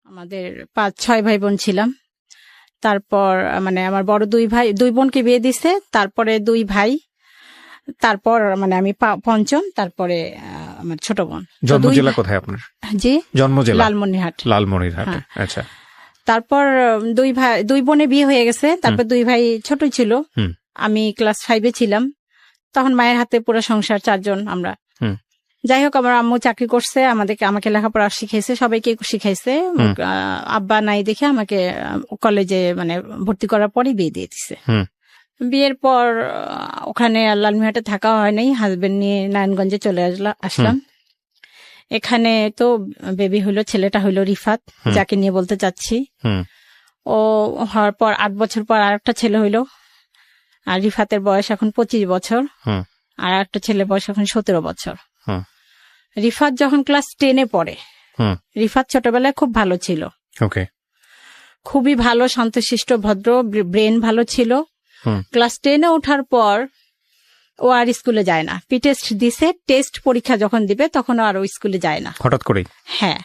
আমাদের 5-6 ভাই বোন ছিলাম। তারপর মানে আমার বড় 2 বোনকে বিয়ে দিছে, তারপরে 2 ভাই, তারপর মানে আমি পঞ্চম, তারপরে আমার ছোট বোন। জন্ম জেলা কোথায় আপনার? জি, জন্ম জেলা লালমনিরহাট। লালমনিরহাটে। আচ্ছা। তারপর 2 বোনে বিয়ে হয়ে গেছে, তারপর 2 ভাই ছোট ছিল, আমি ক্লাস 5-এ ছিলাম, তখন মায়ের হাতে পুরো সংসার, 4 জন আমরা। যাই হোক, আমার আম্মু চাকরি করছে, আমাকে লেখাপড়া শিখাইছে, সবাইকে শিখাইছে। আব্বা নাই দেখে আমাকে কলেজে মানে ভর্তি করার পরে বিয়ে দিয়ে দিছে। বিয়ের পর ওখানে লালমিহাটে থাকা হয় নাই, হাজবেন্ড নিয়ে নারায়ণগঞ্জে চলে আসলাম। এখানে তো বেবি হইলো, ছেলেটা হইলো রিফাত, যাকে নিয়ে বলতে চাচ্ছি। ও হওয়ার পর 8 বছর পর আর একটা ছেলে হইলো, আর রিফাতের বয়স এখন 25 বছর, আর একটা ছেলে বয়স এখন 17 বছর। রিফাত যখন ক্লাস 10-এ পড়ে, রিফাত ছোটবেলায় খুব ভালো ছিল, খুবই ভালো, শান্তশিষ্ট, ভদ্র, ব্রেন ভালো ছিল। ক্লাস 10-এ ওঠার পর ও আর স্কুলে যায় না। টেস্ট দিছে, টেস্ট পরীক্ষা যখন দিবে তখন আর ও স্কুলে যায় না, হঠাৎ করে। হ্যাঁ,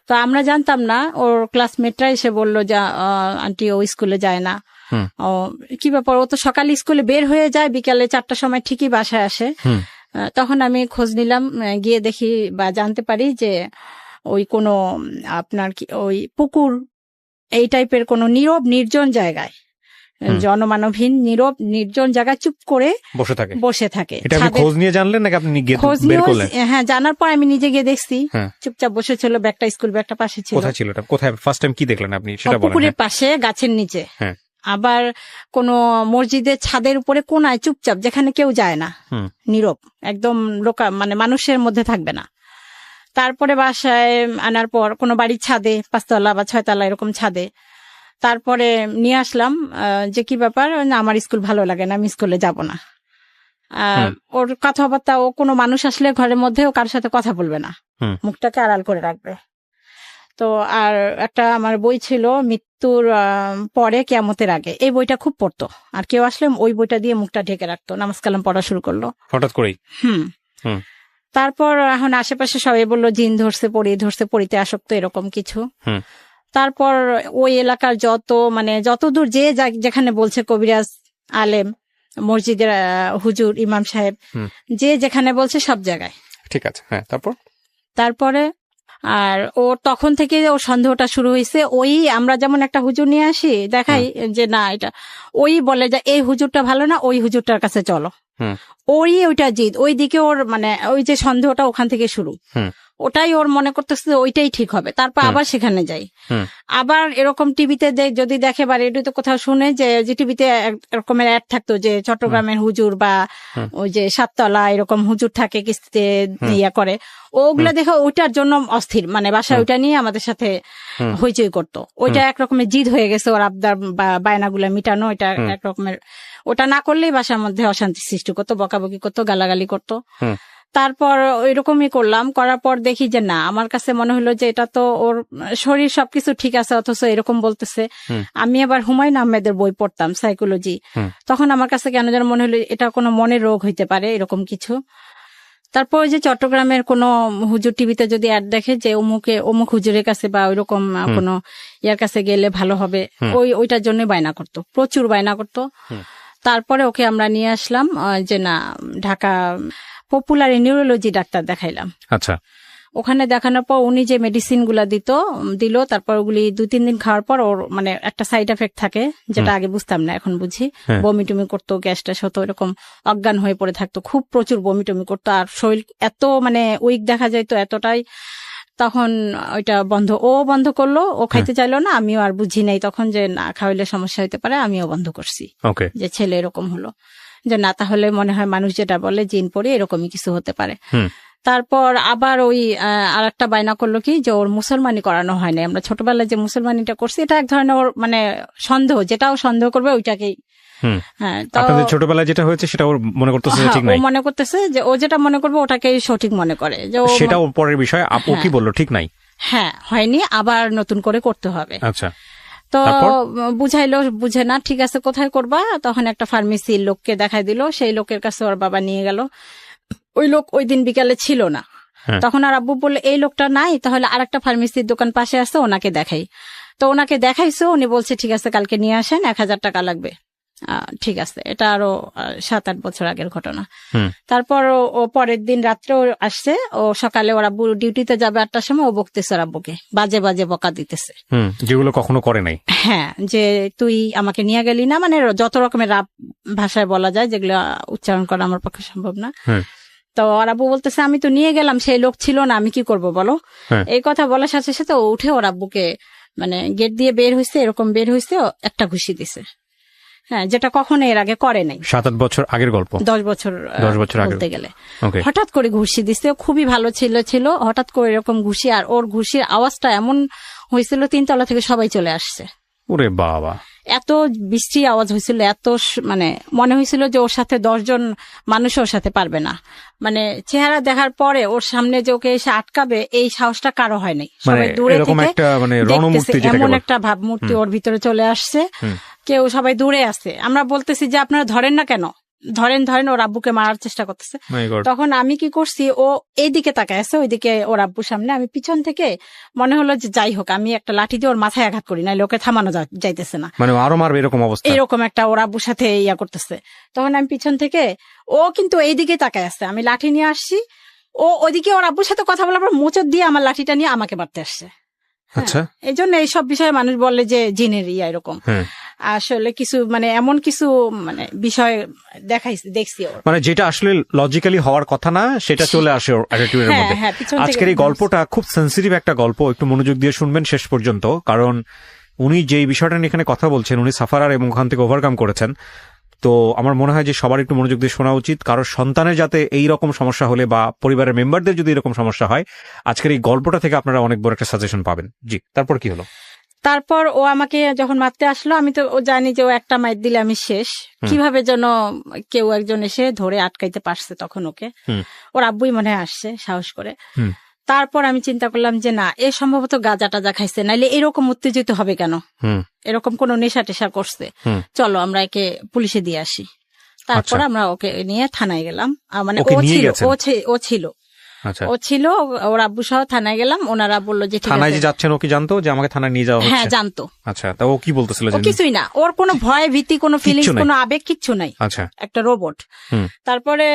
তো আমরা জানতাম না। ওর ক্লাসমেটরা এসে বললো যে আন্টি ও স্কুলে যায় না। ও কি ব্যাপার, ও তো সকালে স্কুলে বের হয়ে যায়, বিকালে 4টার সময় ঠিকই বাসায় আসে। তখন আমি খোঁজ নিলাম, গিয়ে দেখি বা জানতে পারি যে ওই কোনো আপনার কি ওই পুকুর এই টাইপের কোনো নীরব নির্জন জায়গায়, জনমানবহীন নীরব নির্জন জায়গায় চুপ করে বসে থাকে। খোঁজ নিয়ে জানলেন নাকি আপনি খোঁজ নিয়ে? হ্যাঁ, জানার পর আমি নিজে গিয়ে দেখছি, চুপচাপ বসে ছিল, ব্যাগটা স্কুল ব্যাগটা পাশে ছিল। কোথায় ছিল এটা? কোথায় ফার্স্ট টাইম কি দেখলেন আপনি সেটা বলেন। পুকুরের পাশে, গাছের নিচে। আবার কোন মসজিদের ছাদের উপরে কোনায় চুপচাপ, যেখানে কেউ যায় না, নীরব একদম, মানে মানুষের মধ্যে থাকবে না। তারপরে বাসায় আনার পর কোনো বাড়ির ছাদে, 5তলা বা 6তলা এরকম ছাদে, তারপরে নিয়ে আসলাম যে কি ব্যাপার, না আমার স্কুল ভালো লাগে না, আমি স্কুলে যাব না। ওর কথাবার্তা, ও কোনো মানুষ আসলে ঘরের মধ্যে ও কারোর সাথে কথা বলবে না, মুখটাকে আড়াল করে রাখবে। তো আর একটা আমার বই ছিল, মৃত্যুর পরে কিয়ামতের আগে, এই বইটা খুব পড়তো, আর কেউ আসলে ওই বইটা দিয়ে মুখটা ঢেকে রাখতো। নামাজ কালাম পড়া শুরু করলো হঠাৎ করেই। তারপর এখন আশেপাশে সবাই বললো জিন ধরছে, পড়িতে আসক্ত, এরকম কিছু। তারপর ওই এলাকার যতদূর যেখানে বলছে, কবিরাজ, আলেম, মসজিদের হুজুর, ইমাম সাহেব, যে যেখানে বলছে সব জায়গায়। ঠিক আছে। হ্যাঁ, তারপরে আর ও তখন থেকে ওর সন্দেহটা শুরু হয়েছে। ওই আমরা যেমন একটা হুজুর নিয়ে আসি, দেখাই যে না এটা, ওই বলে যে এই হুজুরটা ভালো না, ওই হুজুরটার কাছে চলো, ওইটা জিদ, ওই দিকে ওর মানে ওই যে সন্দেহটা ওখান থেকে শুরু, ওটাই ওর মনে করতেছে ওইটাই ঠিক হবে। তারপর আবার সেখানে যাই, আবার এরকম টিভিতে যদি দেখে বা রেডিওতে কোথাও শুনে যে টিভিতে এরকমের অ্যাড থাকতো যে চট্টগ্রামের হুজুর বা ওই যে 7তলা এরকম হুজুর থাকে, কিস্তিতে ইয়া করে, ওগুলা দেখে ওইটার জন্য অস্থির, মানে বাসায় ওইটা নিয়ে আমাদের সাথে হইচই করতো। ওইটা একরকমের জিদ হয়ে গেছে ওর, আবদার বা বায়নাগুলা মিটানো, এটা একরকমের, ওটা না করলেই বাসার মধ্যে অশান্তি সৃষ্টি করতো, বকাবকি করতো, গালাগালি করতো। তারপর ওইরকমই করার পর দেখি যে না, আমার কাছে মনে হলো যে এটা তো ওর শরীর সবকিছু ঠিক আছে, অথচ এরকম বলতেছে। আমি আবার হুমায়ুন আহমেদের বই পড়তাম, সাইকোলজি, তখন আমার কাছে কেন যেন মনে হলো এটা কোনো মনের রোগ হইতে পারে, এরকম কিছু। তারপর ওই যে চট্টগ্রামের কোনো হুজুর টিভিতে যদি অ্যাড দেখে যে অমুক হুজুরের কাছে বা ওইরকম কোনো ইয়ার কাছে গেলে ভালো হবে, ওইটার জন্য বায়না করতো, প্রচুর বায়না করতো। তারপরে ওকে আমরা নিয়ে আসলাম যে না, ঢাকা পপুলার নিউরোলজি ডাক্তার দেখাইলাম। আচ্ছা, ওখানে দেখানোর পর উনি যে মেডিসিন গুলা দিল, তারপর ওগুলি 2-3 দিন খাওয়ার পর ওর মানে একটা সাইড এফেক্ট থাকে, যেটা আগে বুঝতাম না, এখন বুঝি। বমি টমি করতো, গ্যাসটা হতো, এরকম অজ্ঞান হয়ে পড়ে থাকতো, খুব প্রচুর বমি টমি করতো, আর শরীর এত মানে উইক দেখা যাইতো, এতটাই। তখন ওইটা বন্ধ করলো, ও খাইতে চাইলো না, আমিও আর বুঝি নাই তখন যে না, খাওয়াইলে সমস্যা হইতে পারে, আমিও বন্ধ করছি, যে ছেলে এরকম হলো, যে না তাহলে মনে হয় মানুষ যেটা বলে জিন পড়ে এরকমই কিছু হতে পারে। তারপর আবার ওই আর একটা বায়না করলো কি, যে ওর মুসলমানি করানো হয় না। আমরা ছোটবেলায় যে মুসলমানিটা করছি, এটা এক ধরনের ওর মানে সন্দেহ, যেটাও সন্দেহ করবে ওইটাকেই। হ্যাঁ, আপনাদের ছোটবেলায় যেটা হয়েছে সেটা ওর মনে করতেছে ঠিক নাই, ও মনে করতেছে যে ও যেটা মনে করবে ওটাকেই সঠিক মনে করে, যে সেটা ওর পরের বিষয়। আপু কি বললো, ঠিক নাই? হ্যাঁ, হয়নি, আবার নতুন করে করতে হবে। আচ্ছা, তো বুঝাইলো, বুঝে না, ঠিক আছে কোথায় করবা, তখন একটা ফার্মেসির লোককে দেখাই দিল, সেই লোকের কাছে ওর বাবা নিয়ে গেল। ওই লোক ওই দিন বিকালে ছিল না, তখন আর আব্বু বললো এই লোকটা নাই, তাহলে আরেকটা ফার্মেসির দোকান পাশে আছে, ওনাকে দেখাই। তো ওনাকে দেখাইছো, উনি বলছে ঠিক আছে কালকে নিয়ে আসেন, 1000 টাকা লাগবে। ঠিক আছে, এটা আরো 7-8 বছর আগের ঘটনা। তারপর ও পরের দিন রাত্রে আসছে, ও সকালে ওর আব্বু ডিউটিতে যাবে 8টার সময়, ও বকতেছে ওর আব্বুকে, বাজে বাজে বকা দিতেছে, যেগুলো কখনো করে নাই। হ্যাঁ, যে তুই আমাকে নিয়ে গেলি না, মানে যত রকমের রাপ ভাষায় বলা যায়, যেগুলো উচ্চারণ করা আমার পক্ষে সম্ভব না। তো ওর আব্বু বলতেছে আমি তো নিয়ে গেলাম, সেই লোক ছিল না, আমি কি করব বলো। এই কথা বলার সাথে সাথে ও উঠে ওর আব্বুকে মানে গেট দিয়ে বের হয়েছে, এরকম বের হয়েছে, একটা ঘুষি দিছে। হ্যাঁ, যেটা কখনো এর আগে করে নাই। 7-8 বছর আগের গল্প, 10 বছর বলতে গেলে। হঠাৎ করে ঘুষি দিছে, খুবই ভালো ছিল, হঠাৎ করে এরকম ঘুষি, আর ওর ঘুষির আওয়াজটা এমন হয়েছিল 3 তলা থেকে সবাই চলে আসছে। ওরে বাবা, এত বৃষ্টি আওয়াজ হয়েছিল, এত মানে মনে হয়েছিল যে ওর সাথে 10 জন মানুষ ওর সাথে পারবে না। মানে চেহারা দেখার পরে ওর সামনে যে ওকে এসে আটকাবে, এই সাহসটা কারো হয় নাই। সবাই দূরে থেকে এমন একটা ভাবমূর্তি ওর ভিতরে চলে আসছে, কেউ সবাই দূরে আছে। আমরা বলতেছি যে আপনারা ধরেন না কেন, ধরেন, ওর আব্বুকে মারার চেষ্টা করতেছে। তখন আমি কি করছি, ও এইদিকে তাকায় আছে, ওইদিকে ওর আব্বুর সামনে, আমি পিছন থেকে মনে হলো যে যাই হোক আমি একটা লাঠি দিয়ে ওর মাথায় আঘাত করি, নাহলে ওকে থামানো যাইতেছে না, মানে আরো মারবে এরকম অবস্থা, এরকম একটা ওর আব্বুর সাথে ইয়া করতেছে। তখন আমি পিছন থেকে, ও কিন্তু এইদিকে তাকায় আছে, আমি লাঠি নিয়ে আসছি, ও ওইদিকে ওর আব্বুর সাথে কথা বলার পর মোচড় দিয়ে আমার লাঠিটা নিয়ে আমাকে মারতে আসছে। আচ্ছা, এই জন্য এইসব বিষয়ে মানুষ বলে যে জিনের ইয়া এরকম। আসলে কিছু মানে এমন কিছু মানে বিষয় দেখছি ওর, মানে যেটা আসলে লজিক্যালি হওয়ার কথা না, সেটা চলে আসে ওর অ্যাটিটিউডের মধ্যে। আজকের এই গল্পটা খুব সেনসিটিভ একটা গল্প, একটু মনোযোগ দিয়ে শুনবেন শেষ পর্যন্ত, কারণ উনি যেই বিষয়টা নিয়ে এখানে কথা বলছেন, উনি সাফারার এবং ওখান থেকে ওভারকাম করেছেন। তো আমার মনে হয় যে সবার একটু মনোযোগ দিয়ে শোনা উচিত, কারণ সন্তানের যাতে এই রকম সমস্যা হলে বা পরিবারের মেম্বারদের যদি এরকম সমস্যা হয়, আজকের এই গল্পটা থেকে আপনারা অনেক বড় একটা সাজেশন পাবেন। জি, তারপর কি হলো? তারপর ও আমাকে যখন মারতে আসলো, আমি তো ও জানি যে ও একটা মাইর দিলে আমি শেষ, কিভাবে যেন কেউ একজন এসে ধরে আটকাইতে পারছে তখন ওকে, ওর আব্বুই মনে হয় আসছে সাহস করে। তারপর আমি চিন্তা করলাম যে না, এ সম্ভবত গাঁজা টাজা খাইছে, নাইলে এরকম উত্তেজিত হবে কেন, এরকম কোন নেশা টেশা করছে, চলো আমরা একে পুলিশে দিয়ে আসি। তারপর আমরা ওকে নিয়ে থানায় গেলাম, মানে ও ছিল ও ছিল ওর আব্বু সহ থানায় গেলাম। ওনারা বললো যে থানায় যে যাচ্ছেন ও কি জানতো যে আমাকে থানায় নিয়ে যাওয়া হচ্ছে? হ্যাঁ জানতো। আচ্ছা, তা ও কি বলতেছিল? কিছুই না, ওর কোনো ভয় ভীতি, কোনো ফিলিংস, কোনো আবেগ কিচ্ছু নাই। আচ্ছা, একটা রোবট। তারপরে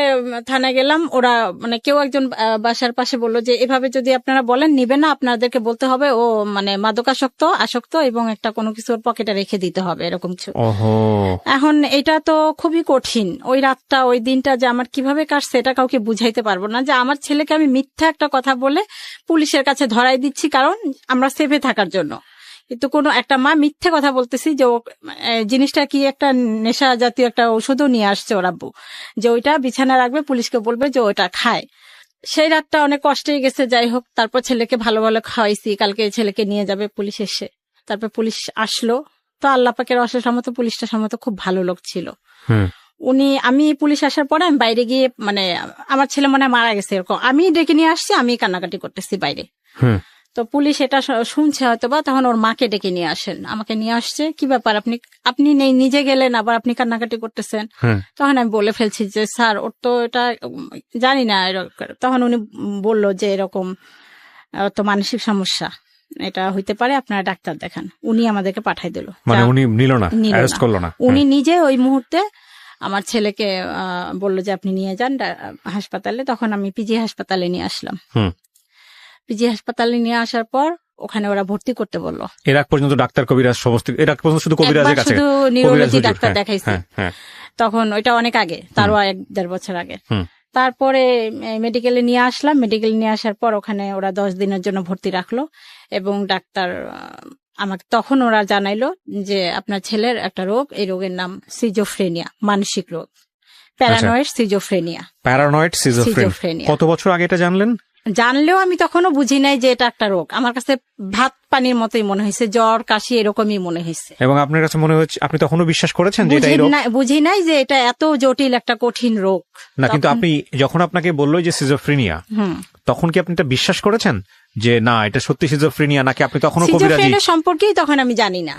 থানায় গেলাম, ওরা মানে কেউ একজন বাসার পাশে বললো যে এভাবে যদি আপনারা বলেন নিবে না, আপনাদেরকে বলতে হবে ও মানে আসক্ত এবং একটা কোনো কিছু ওর পকেটে রেখে দিতে হবে, এরকম কিছু। এখন এটা তো খুবই কঠিন। ওই রাতটা, ওই দিনটা যে আমার কিভাবে কাটছে এটা কাউকে বুঝাইতে পারবো না, যে আমার ছেলেকে আমি মিথ্যা একটা কথা বলে পুলিশের কাছে ধরাই দিচ্ছি, কারণ আমরা সেফে থাকার জন্য। কিন্তু কোনো একটা মা মিথ্যে কথা বলতেছি যে জিনিসটা কি একটা নেশা জাতীয় একটা ওষুধও নিয়ে আসছে ওর আব্বু, যে ওইটা বিছানা রাখবে, পুলিশকে বলবে যে ওইটা খায়। সেই রাতটা অনেক কষ্টেই গেছে। যাই হোক, তারপর ছেলেকে ভালো ভালো খাওয়াইছি, কালকে ছেলেকে নিয়ে যাবে পুলিশ এসে। তারপর পুলিশ আসলো, তো আল্লাহ পাকের অশেষ রহমত, পুলিশটা সম্ভবত খুব ভালো লোক ছিল। আমি পুলিশ আসার পরে আমি বাইরে গিয়ে, মানে আমার ছেলে মনে হয় মারা গেছে এরকম, আমি ডেকে নিয়ে আসছি, আমি কান্নাকাটি করতেছি বাইরে। তো পুলিশ এটা শুনছে হয়তো বা, তখন ওর মাকে ডেকে নিয়ে আসেন, আমাকে নিয়ে আসছে। কি ব্যাপার, আপনি নিজে গেলেন, আবার আপনি কান্নাকাটি করতেছেন? তখন আমি বলে ফেলছি যে স্যার, ওর তো এটা জানি না। তখন উনি বলল যে এরকম তো মানসিক সমস্যা, এটা হইতে পারে, আপনারা ডাক্তার দেখান। উনি আমাদেরকে পাঠাই দিল। মানে উনি নিল না, অ্যারেস্ট করলো না, উনি নিজে ওই মুহূর্তে আমার ছেলেকে বললো যে আপনি নিয়ে যান হাসপাতালে। তখন আমি পিজি হাসপাতালে নিয়ে আসলাম। পিজি হাসপাতালে নিয়ে আসার পর ওখানে ওরা ভর্তি করতে বললো। এর আগ পর্যন্ত ডাক্তার কবিরাজ সমস্ত, এর আগ পর্যন্ত শুধু কবিরাজের কাছে, শুধু নিউরোলজি ডাক্তার দেখাইছি। তখন ওইটা অনেক আগে, তারও 1-1.5 বছর আগে। তারপরে মেডিকেলে নিয়ে আসলাম। মেডিকেলে নিয়ে আসার পর ওখানে ওরা 10 দিনের জন্য ভর্তি রাখলো, এবং ডাক্তার আমাকে তখন ওরা জানাইলো যে আপনার ছেলের একটা রোগ, এই রোগের নাম সিজোফ্রেনিয়া, মানসিক রোগ, প্যারানয়েড সিজোফ্রেনিয়া। Paranoid schizophrenia. কত বছর আগে এটা জানলেন? জানলেও আমি তখনও বুঝি নাই যে এটা একটা রোগ। আমার কাছে ভাত পানির মতোই মনে হয়েছে, জ্বর কাশি এরকমই মনে হয়েছে। এবং আপনার কাছে মনে হচ্ছে, আপনি তখনও বিশ্বাস করেছেন যে এটা এই রোগ? বুঝি নাই যে এটা এত জটিল একটা কঠিন রোগ না, কিন্তু আপনি যখন আপনাকে বললো যে সিজোফ্রেনিয়া, তখন কি আপনি এটা বিশ্বাস করেছেন যে না এটা সত্যি সিজোফ্রেনিয়া, নাকি আপনি তখনও কবিরাজি? সিজোফ্রেনিয়া সম্পর্কেই তখন আমি জানি না,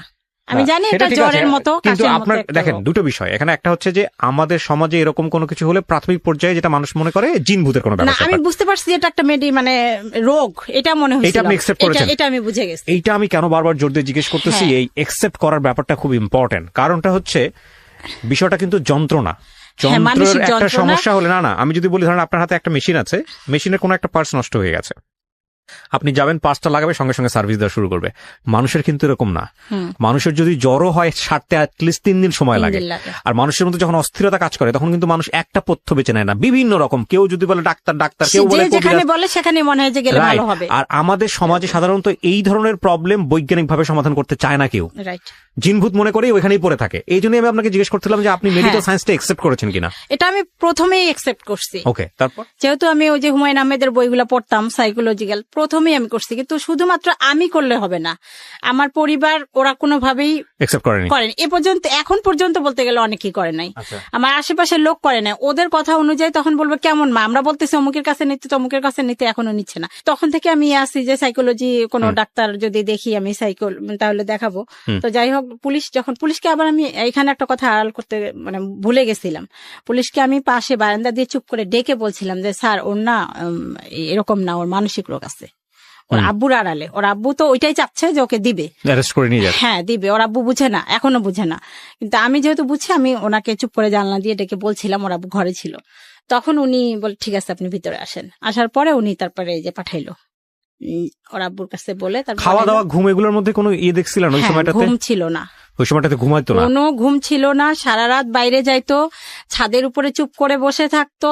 আমি জানি এটা জ্বরের মতো, কিন্তু কাশির মতো আপনার একটা দেখেন রোগ। দুটো বিষয় এখানে, একটা হচ্ছে যে আমাদের সমাজে এরকম কোনো কিছু হলে প্রাথমিক পর্যায়ে যেটা মানুষ মনে করে জিন ভূতের কোনো না, ব্যাপার আমি বুঝতে পারছি যে এটা একটা মানে রোগ, এটা মনে হয়েছিল। এটা আপনি accept করেছেন? এটা আমি বুঝে গেছি। এইটা আমি কেন বারবার জোর দিয়ে জিজ্ঞেস করতেছি, হ্যাঁ। এই একসেপ্ট করার ব্যাপারটা খুব ইম্পর্টেন্ট। কারণটা হচ্ছে বিষয়টা কিন্তু যন্ত্রণা, হ্যাঁ, মানসিক যন্ত্রের একটা যন্ত্রণা। সমস্যা হলে না, আমি যদি বলি ধরেন আপনার হাতে একটা মেশিন আছে, মেশিনের কোনো একটা পার্টস নষ্ট হয়ে গেছে, আপনি যাবেন পার্টসটা লাগাবে, সঙ্গে সঙ্গে সার্ভিস দেওয়া শুরু করবে। মানুষের কিন্তু এরকম না। মানুষের যদি জ্বরও হয় সারতে অ্যাটলিস্ট 3 দিন সময় লাগে। আর মানুষের মধ্যে যখন অস্থিরতা কাজ করে তখন কিন্তু মানুষ একটা পথ্য বেছে নেয় না, বিভিন্ন রকম, কেউ যদি বলে ডাক্তার ডাক্তার, কেউ বলে যেখানে বলে সেখানে মনে হয় যে গেলে ভালো হবে। আর আমাদের সমাজে সাধারণত এই ধরনের প্রবলেম বৈজ্ঞানিকভাবে সমাধান করতে চায় না কেউ, রাইট, জিনভূত মনে করে ওইখানেই পড়ে থাকে। এই জন্যই আমি আপনাকে জিজ্ঞেস করছিলাম যে আপনি মেডিকেল সায়েন্সটা একসেপ্ট করেছেন কিনা। এটা আমি প্রথমেই একসেপ্ট করছি। ওকে, তারপর যেহেতু আমি ওই যে হুমায়ুন আহমেদের বইগুলো পড়তাম সাইকোলজিক্যাল, প্রথমেই আমি করছি। কিন্তু শুধুমাত্র আমি করলে হবে না, আমার পরিবার ওরা কোনোভাবেই একসেপ্ট করেনি। এ পর্যন্ত, এখন পর্যন্ত বলতে গেলে অনেকেই করে নাই। আমার আশেপাশের লোক করে নাই। ওদের কথা অনুযায়ী তখন বলবে কেমন মা, আমরা বলতেছি অমুকের কাছে নিতে, তমুকের কাছে নিতে, এখনো নিচ্ছে না। তখন থেকে আমি আসি যে সাইকোলজি কোনো ডাক্তার যদি দেখি আমি তাহলে দেখাবো। তো যাই হোক, পুলিশকে আবার আমি এখানে একটা কথা আড়াল করতে ভুলে গেছিলাম। পুলিশকে আমি পাশে বারান্দা দিয়ে চুপ করে ডেকে বলছিলাম যে স্যার, ওর না এরকম না, ওর মানসিক রোগ আছে। ওর আব্বুর আড়ালে, ওর আব্বু তো ওইটাই চাচ্ছে যে ওকে দিবে, অ্যারেস্ট করে নিয়ে যাবে। হ্যাঁ দিবে, ওর আব্বু বুঝে না, এখনো বুঝে না। কিন্তু আমি যেহেতু বুঝছি, আমি ওনাকে চুপ করে জানলা দিয়ে ডেকে বলছিলাম, ওর আব্বু ঘরে ছিল। তখন উনি বলে ঠিক আছে আপনি ভিতরে আসেন। আসার পরে উনি তারপরে এই যে পাঠাইলো ওর আব্বুর কাছে বলে। তারপর খাওয়া দাওয়া ঘুম এগুলোর মধ্যে কোনো দেখছিলেন ওই সময়টাতে? ঘুম ছিল না, ওই সময়টাতে ঘুমাইতো না, কোনো ঘুম ছিল না। সারা রাত বাইরে যাইতো, ছাদের উপরে চুপ করে বসে থাকতো।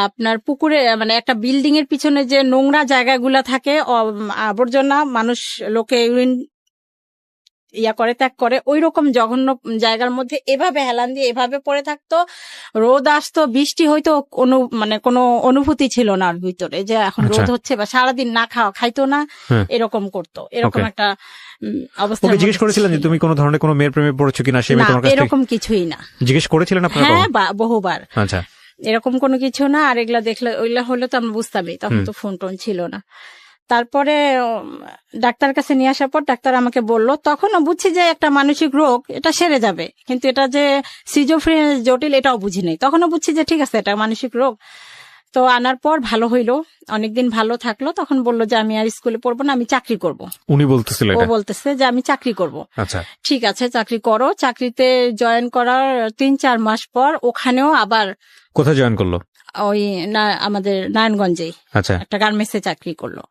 আপনার পুকুরে একটা বিল্ডিং এর পিছনে যে নোংরা জায়গাগুলা থাকে, আবর্জনা, মানুষ লোকে ইউরিন করে ত্যাগ করে, ওই রকম জঘন্য জায়গার মধ্যে এভাবে হেলান দিয়ে এভাবে পড়ে থাকতো। রোদ আসতো, বৃষ্টি হয়তো, কোনো অনুভূতি ছিল না ওর ভিতরে যে এখন রোদ হচ্ছে, বা সারাদিন না খাইতো না, এরকম করতো। এরকম একটা অবস্থা। জিজ্ঞেস করেছিলেন যে তুমি কোনো ধরনের কোনো মেয়ের প্রেমে পড়েছো কিনা? সে মেয়ে তোমার কাছে এরকম কিছুই না। জিজ্ঞেস করেছিলেন আপনারা? হ্যাঁ, বহুবার। আচ্ছা, এরকম কোনো কিছু না। আর এগুলা দেখলে, ওইগুলা হলে তো আমরা বুঝতামই, তখন তো ফোন টোন ছিল না। তারপরে ডাক্তার কাছে নিয়ে আসার পর ডাক্তার আমাকে বলল, তখনও বুঝছি যে একটা মানসিক রোগ, এটা সেরে যাবে, কিন্তু এটা যে সিজোফ্রেনিয়া জটিল এটাও বুঝি নাই। তখনও বুঝছি যে ঠিক আছে এটা মানসিক রোগ। তো আনার পর ভালো হইলো, অনেকদিন ভালো থাকলো। তখন বললো যে আমি আর স্কুলে পড়বো না, আমি চাকরি করব। উনি বলতেছিল, ও বলতেছে যে আমি চাকরি করব। আচ্ছা ঠিক আছে চাকরি করো। চাকরিতে জয়েন করার 3-4 মাস পর ওখানেও আবার। কোথায় জয়েন করলো? ওই আমাদের নারায়ণগঞ্জে একটা গার্মেন্টসে চাকরি করলো।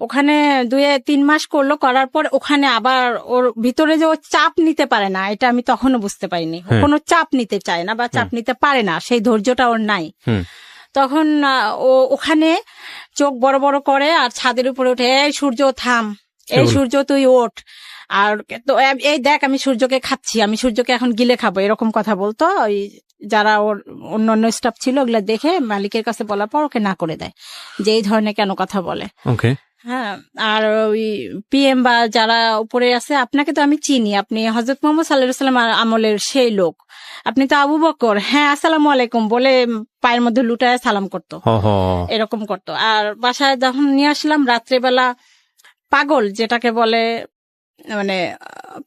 ওখানে 2-3 মাস করলো, করার পর ওখানে আবার ওর ভিতরে যে ও চাপ নিতে পারে না, এটা আমি তখনও বুঝতে পারিনি। কোনো চাপ নিতে চায় না বা চাপ নিতে পারে না, সেই ধৈর্যটা ওর নাই। তখন ও ওখানে চোখ বড় বড় করে আর ছাদের উপরে উঠে, এই সূর্য থাম, এই সূর্য তুই ওঠ, আর তো এই দেখ আমি সূর্যকে খাচ্ছি, আমি সূর্যকে এখন গিলে খাবো, এরকম কথা বলতো। ওই যারা ওর অন্যান্য স্টাফ ছিল ওগুলা দেখে মালিকের কাছে বলার পর ওকে না করে দেয় যে এই ধরনের কেন কথা বলে। হ্যাঁ, আর ওই পিএম বা যারা উপরে আছে, আপনাকে তো আমি চিনি, আপনি হযরত মুহাম্মদ সাল্লাল্লাহু আলাইহি ওয়াসাল্লাম আমলের সেই লোক, আপনি তো আবু বকর, হ্যাঁ আসসালামু আলাইকুম বলে পায়ের মধ্যে লুটায় সালাম করতো, এরকম করতো। আর বাসায় যখন নিয়ে আসলাম রাত্রেবেলা, পাগল যেটাকে বলে,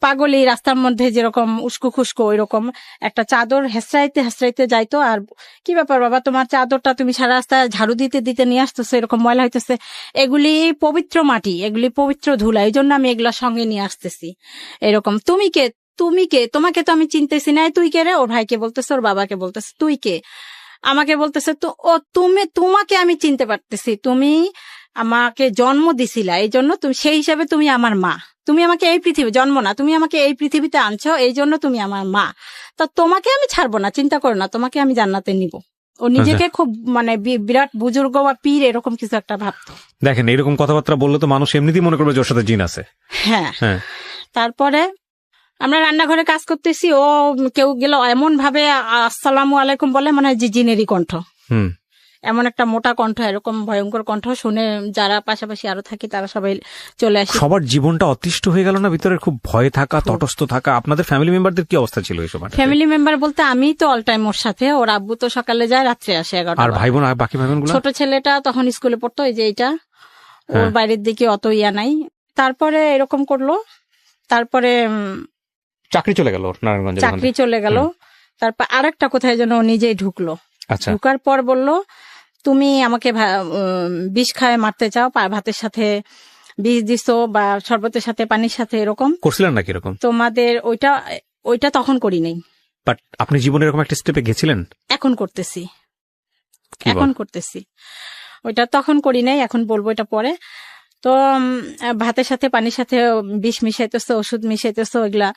পাগলই রাস্তার মধ্যে যেরকম উস্কো খুস্কো, ওই রকম একটা চাদর হেসরাইতে হেসরাইতে যাইতো। আর কি ব্যাপার বাবা, তোমার চাদরটা তুমি সারা রাস্তায় ঝাড়ু দিতে দিতে নিয়ে আসতেছো, এরকম ময়লা হইতেছে, এগুলি পবিত্র মাটি, এগুলি পবিত্র ধুলা, এই জন্য আমি এগুলা সঙ্গে নিয়ে আসতেছি। এরকম তুমি কে, তোমাকে তো আমি চিনতেছি না, তুই কে রে? ওর ভাইকে বলতেছে, ওর বাবাকে বলতেছে তুই কে, আমাকে বলতেছে তো ও তোমাকে আমি চিনতে পারতেছি, তুমি আমাকে জন্ম দিছিলা, এই জন্য তুমি সেই হিসাবে তুমি আমার মা, তুমি আমাকে এই পৃথিবী জন্ম না, তুমি আমাকে এই পৃথিবীতে আনছো, এই জন্য তুমি আমার মা, তা তোমাকে আমি ছাড়বো না, চিন্তা করো না, তোমাকে আমি জান্নাতে নিব। ও নিজেকে খুব বিরাট বুজুর্গ বা পীর এরকম কিছু একটা ভাবতো। দেখেন এরকম কথাবার্তা বললে তো মানুষ এমনিতেই মনে করবে যে ওর সাথে জিন আছে। হ্যাঁ, তারপরে আমরা রান্নাঘরে কাজ করতেছি, ও কেউ গেল এমন ভাবে আসসালামু আলাইকুম বলে, মানে জিনেরই কণ্ঠ, এমন একটা মোটা কণ্ঠ, এরকম ভয়ঙ্কর কণ্ঠ শুনে যারা পাশাপাশি আরো থাকি তারা সবাই চলে আসে। সবার জীবনটা অতিষ্ঠ হয়ে গেল না ভিতরে, খুব ভয় থাকা, তটস্থ থাকা। আপনাদের ফ্যামিলি মেম্বারদের কি অবস্থা ছিল এই সময়? ফ্যামিলি মেম্বার বলতে আমি তো অল টাইম ওর সাথে, ওর আব্বু তো সকালে যায় রাত্রে আসে 11টা। আর ভাই বোন, বাকি ভাই বোন? ছোট ছেলেটা তখন স্কুলে পড়তো, এই যে এইটা, ওর বাইরের দিকে অত ইয়া নাই। তারপরে এরকম করলো, তারপরে চাকরি চলে গেল নারায়ণগঞ্জে, চাকরি চলে গেল। তারপর আরেকটা কোথায় যেন নিজেই ঢুকলো। আচ্ছা। ঢুকার পর বলল, তুমি আমাকে বিষ খায় মারতে চাও, ভাতের সাথে বিষ দিছো বা শরবতের সাথে পানির সাথে, এরকম করছিলেন নাকি এরকম? তোমাদের ওইটা তখন করি নাই। বাট আপনি জীবনে এরকম একটা স্টেপে গেছিলেন? এখন করতেছি। ওইটা তখন করি নাই, এখন বলবো এটা পরে। তো ভাতের সাথে পানির সাথে বিষ মিশাইতেছো, ওষুধ মিশাইতেছো, এগুলা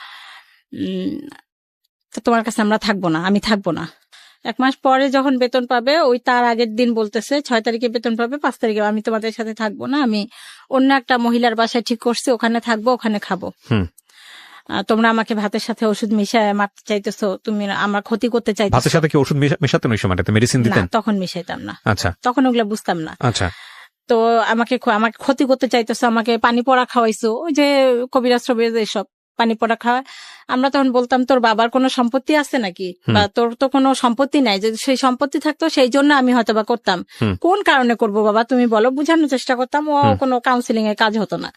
তোমার কাছে আমরা থাকবো না, আমি থাকবো না। 1 মাস পরে যখন বেতন পাবে, ওই তার আগের দিন বলতেছে 6 তারিখে বেতন পাবে, 5 তারিখে আমি তোমাদের সাথে থাকবো না, আমি অন্য একটা মহিলার বাসায় ঠিক করছি, ওখানে থাকবো, ওখানে খাবো। তোমরা আমাকে ভাতের সাথে ওষুধ মিশায় মারতে চাইতেছো, তুমি আমার ক্ষতি করতে চাইতেছো। ভাতের সাথে কি ওষুধ মেশাতেন ওই সময়টাতে? মেডিসিন দিতেন? তখন মিশাইতাম না। আচ্ছা। তখন ওগুলা বুঝতাম না। আচ্ছা। তো আমাকে ক্ষতি করতে চাইতেছো, আমাকে পানি পড়া খাওয়াইছো, ওই যে কবিরাজ এসব পানি পড়া খাওয়া। আমরা তখন বলতাম, তোর বাবার কোনো সম্পত্তি আছে নাকি, বা তোর তো কোনো সম্পত্তি নাই, যদি সেই সম্পত্তি থাকতো সেই জন্য আমি হয়তো বা করতাম, কোন কারণে করবো বাবা তুমি বলো। বুঝানোর চেষ্টা করতাম, ও কোনো কাউন্সিলিং এর কাজ হতো না।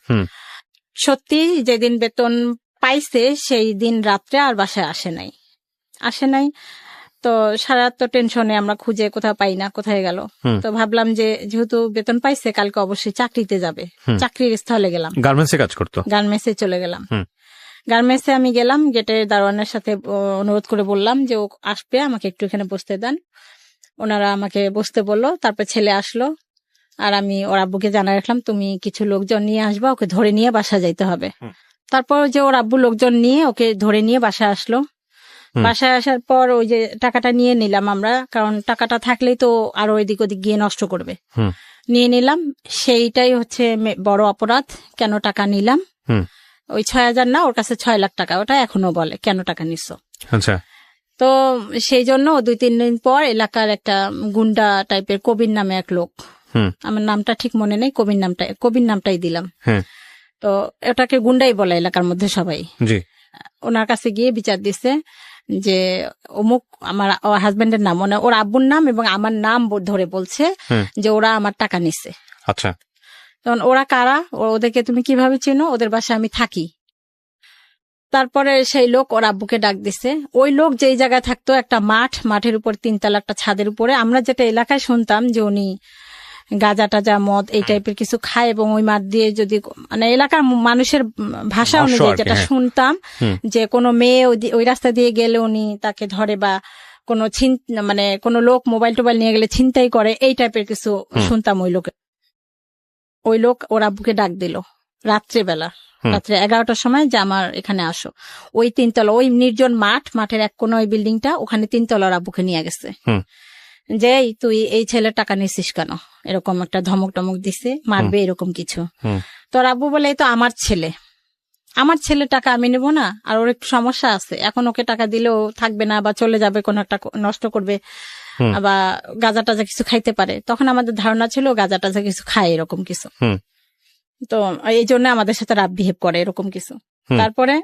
সত্যি যেদিন বেতন পাইছে সেই দিন রাত্রে আর বাসায় আসে নাই। তো সারা রাত তো টেনশনে, আমরা খুঁজে কোথাও পাই না, কোথায় গেল। তো ভাবলাম যে যেহেতু বেতন পাইছে, কালকে অবশ্যই চাকরিতে যাবে, চাকরির স্থলে গেলাম। গার্মেন্টসে কাজ করতো? গার্মেন্টসে চলে গেলাম। গার্মেন্টসে আমি গেলাম, গেটের দারোয়ানের সাথে অনুরোধ করে বললাম যে ও আসবে, আমাকে একটু এখানে বসতে দেন। ওনারা আমাকে বসতে বললো। তারপর ছেলে আসলো, আর আমি ওর আব্বুকে জানা রাখলাম, তুমি কিছু লোকজন নিয়ে আসবা, ওকে ধরে নিয়ে বাসা যাইতে হবে। তারপর যে ওর আব্বু লোকজন নিয়ে ওকে ধরে নিয়ে বাসায় আসলো। বাসায় আসার পর ওই যে টাকাটা নিয়ে নিলাম আমরা, কারণ টাকাটা থাকলেই তো আরো এদিক ওদিক গিয়ে নষ্ট করবে। নিয়ে নিলাম, সেইটাই হচ্ছে বড় অপরাধ। কেন টাকা নিলাম? ওই 6,000 না, ওর কাছে 6 লাখ টাকা, ওটা এখনো বলে কেন টাকা নিচ্ছ। আচ্ছা। তো সেই জন্য 2-3 দিন পর এলাকার একটা গুন্ডা টাইপের কবির নামে এক লোক, আমার নামটা ঠিক মনে নেই, কবির নামটাই দিলাম। তো ওটাকে গুন্ডাই বলে এলাকার মধ্যে সবাই। ওনার কাছে গিয়ে বিচার দিছে যে অমুক, আমার হাজবেন্ডের নাম, ওর আব্বুর নাম এবং আমার নাম ধরে বলছে যে ওরা আমার টাকা নিচ্ছে। আচ্ছা। তখন ওরা কারা, ওদেরকে তুমি কিভাবে চিনো? ওদের বাসায় আমি থাকি। তারপরে সেই লোক ওর আব্বুকে ডাক দিছে। ওই লোক যেই জায়গায় থাকতো, একটা মাঠের উপর 3 তলা একটা ছাদের উপরে, আমরা যেটা এলাকায় শুনতাম যে উনি গাঁজা টাজা মদ এই টাইপের কিছু খায়, এবং ওই মাঠ দিয়ে যদি মানে এলাকার মানুষের ভাষা অনুযায়ী যেটা শুনতাম যে কোনো মেয়ে ওই রাস্তা দিয়ে গেলে উনি তাকে ধরে, বা কোনো মানে কোনো লোক মোবাইল টোবাইল নিয়ে গেলে ছিনতাই করে, এই টাইপের কিছু শুনতাম। ওই লোক ওর আব্বুকে ডাক দিল রাত্রে 11টার সময় যে আমার এখানে আসো। ওই 3 তলা, ওই নির্জন মাঠের এক কোন ওই বিল্ডিংটা, ওখানে 3 তলার আব্বুকে নিয়ে গেছে। যে তুই এই ছেলের টাকা নিছিস কেন, এরকম একটা ধমক টমক দিছে, মারবে এরকম কিছু। তোর আব্বু বলে, এই তো আমার ছেলে টাকা আমি নেবো না, আর ওর একটু সমস্যা আছে, এখন ওকে টাকা দিলেও থাকবে না, বা চলে যাবে, কোনো একটা নষ্ট করবে, বা গাঁজা টাজা কিছু খাইতে পারে। তখন আমাদের ধারণা ছিল গাঁজা টাজা কিছু খায়, এরকম কিছু। তো এই জন্য আমাদের সাথে রাফ বিহেভ করে, এরকম কিছু। তারপরে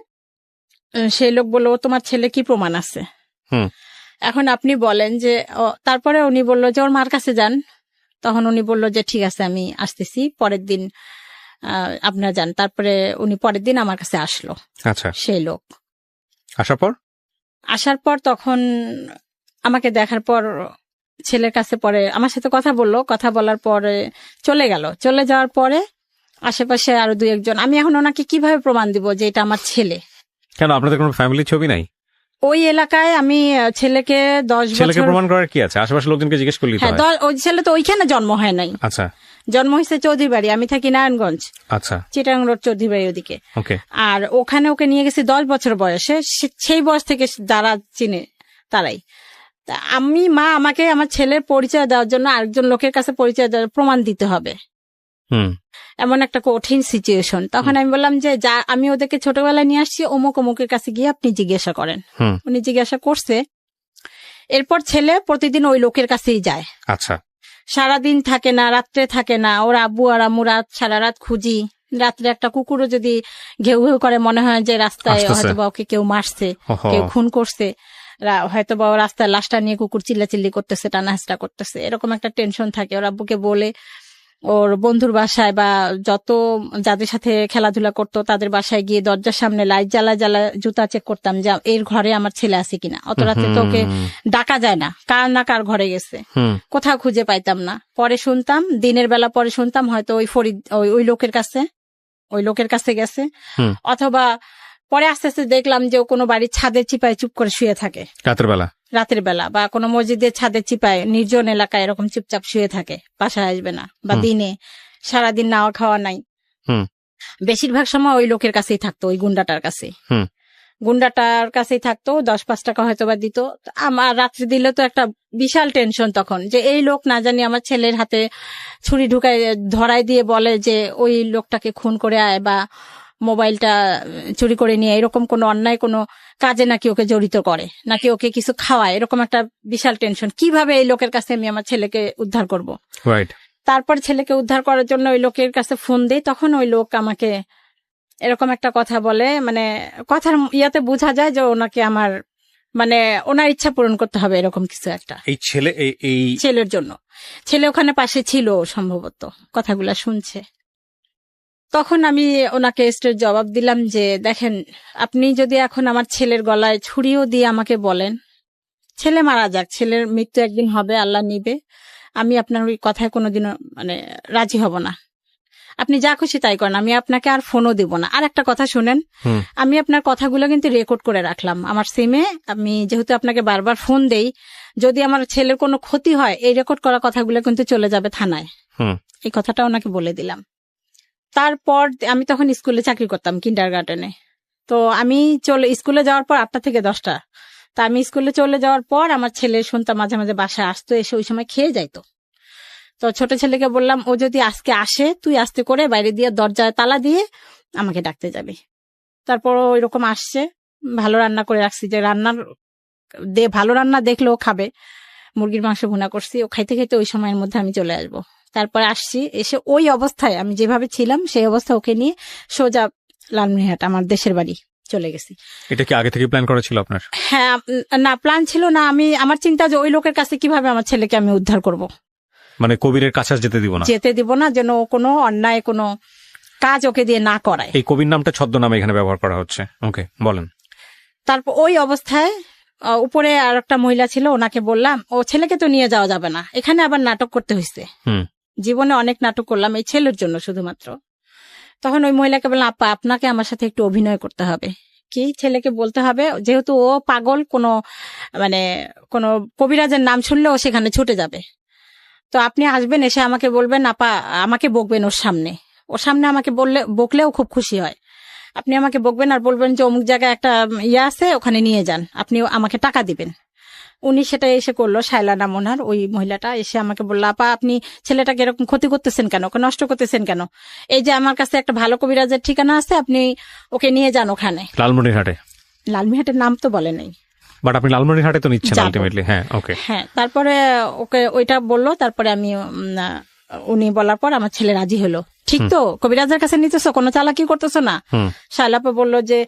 সেই লোক বললো, তোমার ছেলে কি প্রমাণ আছে? এখন আপনি বলেন যে, তারপরে উনি বললো যে ওর মার কাছে যান। তখন উনি বললো যে ঠিক আছে, আমি আসতেছি, পরের দিন আপনারা যান। তারপরে উনি পরের দিন আমার কাছে আসলো। আচ্ছা। সেই লোক আসার পর তখন আমাকে দেখার পর ছেলের কাছে পরে আমার সাথে কথা বললো। কথা বলার পরে চলে যাওয়ার পরে আশেপাশে আরো 2-1 জন, আমি এখন ওনাকে কিভাবে প্রমাণ দিব যে এটা আমার ছেলে? কেন, আপনাদের কোনো ফ্যামিলি ছবি নাই ওই এলাকায়? আমি ছেলেকে 10 বছর, ছেলেকে প্রমাণ করার কি আছে? আশেপাশের লোকজনকে জিজ্ঞেস করলি? হ্যাঁ, ওই ছেলে তো ওইখানে জন্ম হয় নাই। আচ্ছা। জন্ম হয়েছে চৌধুরী বাড়ি, আমি থাকি নারায়ণগঞ্জ। আচ্ছা। চিটাগাং রোড চৌধুরী বাড়ি ওদিকে। ওকে। আর ওখানে ওকে নিয়ে গেছি 10 বছর বয়সে। সেই বয়স থেকে যারা চিনে তারাই। আমি আমাকে আমার ছেলের পরিচয় দেওয়ার জন্য আরেকজন লোকের কাছে পরিচয় দেওয়ার প্রমাণ দিতে হবে, এমন একটা কঠিন সিচুয়েশন। তখন আমি বললাম যে আমি ওদেরকে ছোটবেলায় নিয়ে আসছি, অমুকের কাছে গিয়ে আপনি জিজ্ঞাসা করেন। উনি জিজ্ঞাসা করছে। এরপর ছেলে প্রতিদিন ওই লোকের কাছেই যায়। আচ্ছা। সারাদিন থাকে না, রাত্রে থাকে না। ওর আব্বু আর আম্মু সারা রাত খুঁজি। রাত্রে একটা কুকুরও যদি ঘেউ ঘেউ করে, মনে হয় যে রাস্তায় হয়তো বা ওকে কেউ মারছে, কেউ খুন করছে, হয়তো বা রাস্তায় লাশটা নিয়ে কুকুর চিল্লাচিল্লি করতেছে, টানাহাসটা করতেছে, এরকম একটা টেনশন থাকে। ওর আব্বুকে বলে ওর বন্ধুর বাসায় বা যত যাদের সাথে খেলাধুলা করতো তাদের বাসায় গিয়ে দরজার সামনে লাইট জ্বালা জুতা চেক করতাম যে এর ঘরে আমার ছেলে আছে কিনা। অত রাতে তো ওকে ডাকা যায় না, কার না কার ঘরে গেছে, কোথাও খুঁজে পাইতাম না। পরে শুনতাম, দিনের বেলা পরে শুনতাম হয়তো ওই ফরিদ ওই লোকের কাছে গেছে, অথবা পরে আস্তে আস্তে দেখলাম যে ও কোনো বাড়ির ছাদের চিপায় চুপ করে শুয়ে থাকে রাতের বেলা, বা কোনো মসজিদের ছাদের চিপায় নির্জন এলাকায় এরকম চুপচাপ শুয়ে থাকে, বাসায় আসবে না, বা দিনে সারাদিন নাওয়া খাওয়া নাই। বেশিরভাগ সময় ওই লোকের কাছেই থাকতো, ওই গুন্ডাটার কাছেই থাকতো। 10-5 টাকা হয়তো বা দিত। আমার রাত্রে দিলে তো একটা বিশাল টেনশন তখন, যে এই লোক না জানি আমার ছেলের হাতে ছুরি ঢুকায় ধরাই দিয়ে বলে যে ওই লোকটাকে খুন করে আয়, বা মোবাইলটা চুরি করে নিয়ে এরকম কোনো অন্যায় কোনো কাজে নাকি ওকে জড়িত করে, নাকি ওকে কিছু খাওয়ায়, এরকম একটা বিশাল টেনশন। কিভাবে এই লোকের কাছে আমি আমার ছেলেকে উদ্ধার করব। তারপর ছেলেকে উদ্ধার করার জন্য ওই লোকের কাছে ফোন দেই। তখন ওই লোক আমাকে এরকম একটা কথা বলে, মানে কথার ইয়াতে বোঝা যায় যে ওনাকে আমার মানে ওনার ইচ্ছা পূরণ করতে হবে, এরকম কিছু একটা। এই ছেলের জন্য ছেলে ওখানে পাশে ছিল সম্ভবত, কথাগুলা শুনছে। তখন আমি ওনাকে স্ট্রেট জবাব দিলাম যে দেখেন, আপনি যদি এখন আমার ছেলের গলায় ছুরিও দিয়ে আমাকে বলেন ছেলে মারা যাক, ছেলের মৃত্যু একদিন হবে, আল্লাহ নিবে, আমি আপনার ওই কথায় কোনোদিনও মানে রাজি হব না। আপনি যা খুশি তাই করেন, আমি আপনাকে আর ফোনও দিব না। আর একটা কথা শুনেন, আমি আপনার কথাগুলো কিন্তু রেকর্ড করে রাখলাম আমার সিমে। আমি যেহেতু আপনাকে বারবার ফোন দেই, যদি আমার ছেলের কোনো ক্ষতি হয় এই রেকর্ড করা কথাগুলো কিন্তু চলে যাবে থানায়। এই কথাটা ওনাকে বলে দিলাম। তারপর আমি তখন স্কুলে চাকরি করতাম, কিন্ডারগার্টেনে। তো আমি স্কুলে যাওয়ার পর 8টা থেকে 10টা, তা আমি স্কুলে চলে যাওয়ার পর আমার ছেলে শুনতাম মাঝে মাঝে বাসায় আসতো, এসে ওই সময় খেয়ে যাইতো। তো ছোট ছেলেকে বললাম, ও যদি আজকে আসে তুই আস্তে করে বাইরে দিয়ে দরজায় তালা দিয়ে আমাকে ডাকতে যাবি। তারপর ওইরকম আসছে, ভালো রান্না করে রাখছি, যে ভালো রান্না দেখলেও খাবে। মুরগির মাংস ভুনা করছি, ও খাইতে খাইতে ওই সময়ের মধ্যে আমি চলে আসবো। তারপরে আসছি, এসে ওই অবস্থায় আমি যেভাবে ছিলাম সেই অবস্থায় ওকে নিয়ে সোজা লালমনিরহাট আমার দেশের বাড়ি চলে গেছি। এটা কি আগে থেকে প্ল্যান করা ছিল আপনার? হ্যাঁ, না প্ল্যান ছিল না। আমার চিন্তা যে ওই লোকের কাছে কিভাবে আমার ছেলেকে আমি উদ্ধার করব, মানে কবিরের কাছে যেতে দিব না, যেন কোনো অন্যায় কোনো কাজ ওকে দিয়ে না করায়। এই কবির নামটা ছদ্মনামে এখানে ব্যবহার করা হচ্ছে। ওকে, বলেন। তারপর ওই অবস্থায় উপরে আর একটা মহিলা ছিল, ওনাকে বললাম ও ছেলেকে তো নিয়ে যাওয়া যাবে না, এখানে আবার নাটক করতে হয়েছে। জীবনে অনেক নাটক করলাম এই ছেলের জন্য শুধুমাত্র। তখন ওই মহিলাকে বললাম, আপা আপনাকে আমার সাথে একটু অভিনয় করতে হবে। কি ছেলেকে বলতে হবে, যেহেতু ও পাগল, কোনো কবিরাজের নাম শুনলে ও সেখানে ছুটে যাবে। তো আপনি আসবেন, এসে আমাকে বলবেন, আপা আমাকে বকবেন ওর সামনে আমাকে বকলেও খুব খুশি হয়। আপনি আমাকে বকবেন আর বলবেন যে অমুক জায়গায় একটা ইয়ে আছে, ওখানে নিয়ে যান, আপনি আমাকে টাকা দিবেন। উনি সেটা এসে করলো, শায়লা নাম ওনার, ওই মহিলাটা এসে আমাকে বললো, আপা আপনি ছেলেটাকে এরকম ক্ষতি করতেছেন কেন, ওকে নষ্ট করতেছেন কেন? এই যে আমার কাছে একটা ভালো কবিরাজের ঠিকানা আছে, আপনি ওকে নিয়ে যান ওখানে। লালমনিরহাটের নাম তো বলে নাই, বাট আপনি লালমনিরহাটে তো নিচ্ছেন আলটিমেটলি। হ্যাঁ, ওকে। হ্যাঁ, তারপরে ওকে ওইটা বললো। তারপরে আমি উনি বলার পর আমার ছেলে রাজি হলো। ঠিক তো, কবিরাজের কাছে নিতেছো, কোনো চালাকি করতেছো না। শায়লাপা বললো যে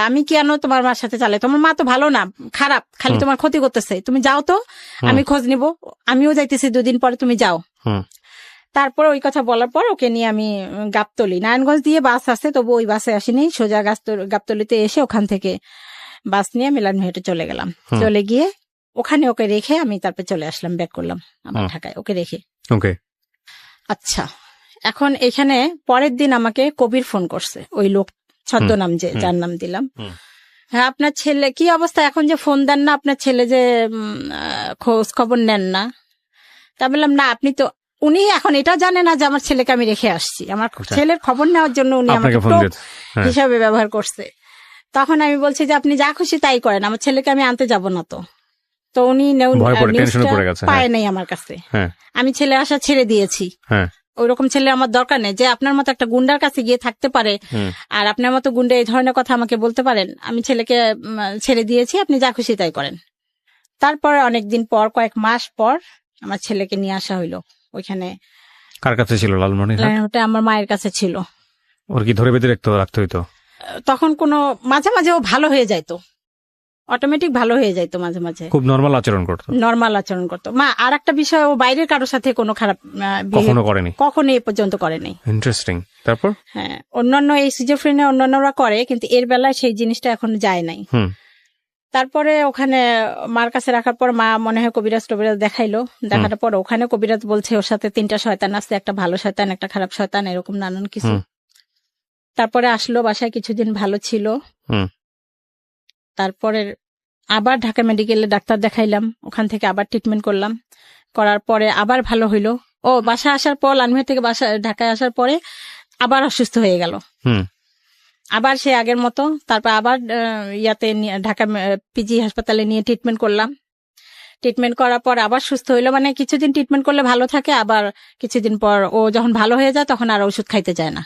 আমি কেন তোমার মার সাথে চালাই, তোমার মা তো ভালো না, খারাপ, খালি তোমার ক্ষতি করতেছে, তুমি যাও তো, আমি খোঁজ নিব, আমিও যাইতেছি 2 দিন পরে, তুমি যাও। তারপর ওই কথা বলার পর ওকে নিয়ে আমি গাবতলী, নারায়ণগঞ্জ দিয়ে বাস আছে, তবু ওই বাসে আসিনি, সোজা গাবতলীতে এসে ওখান থেকে বাস নিয়ে লালমনিরহাটে চলে গেলাম। চলে গিয়ে ওখানে ওকে রেখে আমি তারপর চলে আসলাম, ব্যাক করলাম আমার ঢাকায় ওকে রেখে। আচ্ছা, এখন এখানে পরের দিন আমাকে কবির ফোন করছে, ওই লোক ছদ্মনাম যার নাম দিলাম। হ্যাঁ, আপনার ছেলে কি অবস্থা, এখন যে ফোন দেন না, আপনার ছেলে যে খোঁজ খবর নেন না। তা বললাম, না আপনি তো, উনি এখন এটা জানে না যে আমার ছেলেকে আমি রেখে আসছি, আমার ছেলের খবর নেওয়ার জন্য উনি আমাকে হিসাবে ব্যবহার করছে। তখন আমি বলছি যে আপনি যা খুশি তাই করেন, আমার ছেলেকে আমি আনতে যাব না। তো উনি পায় নাই আমার কাছে, আমি ছেলে আসা ছেড়ে দিয়েছি। ওইরকম ছেলে আমার দরকার নেই, যে আপনার মতো একটা গুন্ডার কাছে গিয়ে থাকতে পারে, আর আপনার মতো গুন্ডা এই ধরনের কথা আমাকে বলতে পারেন। আমি ছেলেকে ছেড়ে দিয়েছি, আপনি যা খুশি তাই করেন। তারপরে অনেকদিন পর, কয়েক মাস পর আমার ছেলেকে নিয়ে আসা হইলো ওইখানে। কার কাছে ছিল? লালমনিরহাটে আমার মায়ের কাছে ছিল। ওর কি ধরে বেঁধে রাখতে হইতো? তখন মাঝে মাঝে ও ভালো হয়ে যাইতো, অটোমেটিক ভালো হয়ে যাইতো মাঝে মাঝে, খুব নরমাল আচরণ করতো। মা আর একটা বিষয়, ও বাইরের কারোর সাথে কোনো খারাপ কখনো করেনি, কখনো এই পর্যন্ত করেনি। ইন্টারেস্টিং। তারপর হ্যাঁ, অন্যান্য এই সিজোফ্রেনিয়া অন্যান্যরা করে, কিন্তু এর বেলায় সেই জিনিসটা এখন যায় নাই। তারপরে ওখানে মার কাছে রাখার পর মা মনে হয় কবিরাজ টবিরাজ দেখাইলো, দেখার পর ওখানে কবিরাজ বলছে ওর সাথে 3টা শয়তান আছে, একটা ভালো শয়তান, একটা খারাপ শয়তান, এরকম নানান কিছু। তারপরে আসলো বাসায়, কিছুদিন ভালো ছিল। তারপরে আবার ঢাকা মেডিকেলে ডাক্তার দেখাইলাম, ওখান থেকে আবার ট্রিটমেন্ট করলাম, করার পরে আবার ভালো হইলো। ও বাসায় আসার পর, লালমিয়া থেকে ঢাকায় আসার পরে আবার অসুস্থ হয়ে গেল, আবার সে আগের মতো। তারপর আবার ইয়াতে ঢাকা পিজি হাসপাতালে নিয়ে ট্রিটমেন্ট করলাম, ট্রিটমেন্ট করার পর আবার সুস্থ হইলো। মানে কিছুদিন ট্রিটমেন্ট করলে ভালো থাকে, আবার কিছুদিন পর ও যখন ভালো হয়ে যায় তখন আর ওষুধ খাইতে চায় না,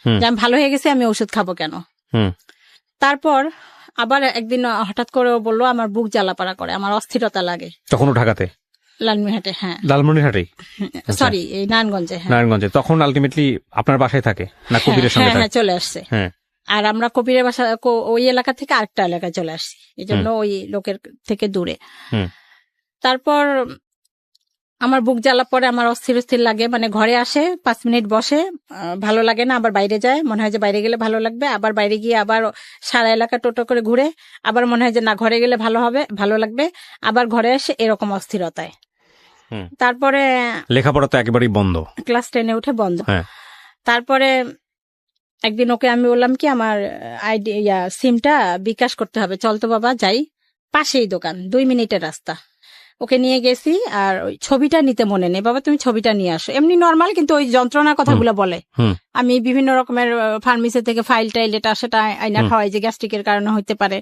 যে আমি ভালো হয়ে গেছি, আমি ওষুধ খাবো কেন। তারপর আবার একদিন হঠাৎ করে ও বললো আমার বুক জ্বালাপাড়া করে, আমার অস্থিরতা লাগে। তখন ঢাকাতে, লালমিনহাটে। হ্যাঁ, লালমনিরহাটে, সরি এই নারায়ণগঞ্জে। নারায়ণগঞ্জে। তখন আলটিমেটলি আপনার বাসায় থাকে না কবিরের সঙ্গে? হ্যাঁ, চলে আসছে। আর আমরা কবিরের বাসা ওই এলাকা থেকে আরেকটা এলাকায় চলে আসছি, এই জন্য ওই লোকের থেকে দূরে। তারপর আমার বুক জ্বালা পরে, আমার অস্থির লাগে, মানে ঘরে আসে 5 মিনিট বসে, ভালো লাগে না, আবার বাইরে যায়, মনে হয় যে বাইরে গেলে ভালো লাগবে, আবার বাইরে গিয়ে আবার সারা এলাকা টোটো করে ঘুরে, আবার মনে হয় যে না ঘরে গেলে ভালো লাগবে, আবার ঘরে আসে, এরকম অস্থিরতায়। তারপরে লেখাপড়া তো একেবারেই বন্ধ, ক্লাস 10-এ উঠে বন্ধ। তারপরে একদিন ওকে আমি বললাম কি আমার সিমটা বিকাশ করতে হবে, চল তো বাবা যাই, পাশেই দোকান, 2 মিনিটের রাস্তা। ওকে নিয়ে গেছি, আর ওই ছবিটা নিতে মনে নেই, বাবা তুমি ছবিটা নিয়ে আসো, এমনি নর্মাল, কিন্তু ওই যন্ত্রণার কথাগুলো বলে। আমি বিভিন্ন রকমের ফার্মেসি থেকে ফাইল টাইল এটা সেটা আইনা খাওয়াই, যে গ্যাস্ট্রিকের কারণে হইতে পারে,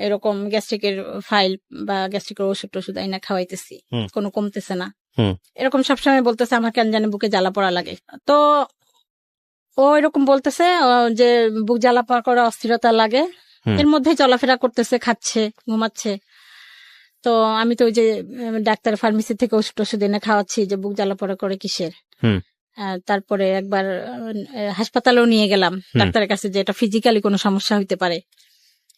এরকম গ্যাস্ট্রিকের ফাইল বা গ্যাস্ট্রিকের ওষুধ আইনা খাওয়াইতেছি, কোনো কমতেছে না, এরকম সবসময় বলতেছে আমার কেন জানি বুকে জ্বালা পড়া লাগে। তো ও এরকম বলতেছে যে বুক জ্বালা পড়া করে অস্থিরতা লাগে, এর মধ্যে চলাফেরা করতেছে, খাচ্ছে, ঘুমাচ্ছে। তো আমি তো ওই যে ডাক্তার ফার্মেসি থেকে ওষুধ এনে খাওয়াচ্ছি, যে বুক জ্বালা পড়া করে কিসের। তারপরে একবার হাসপাতালেও নিয়ে গেলাম ডাক্তারের কাছে, যে এটা ফিজিক্যালি কোনো সমস্যা হইতে পারে।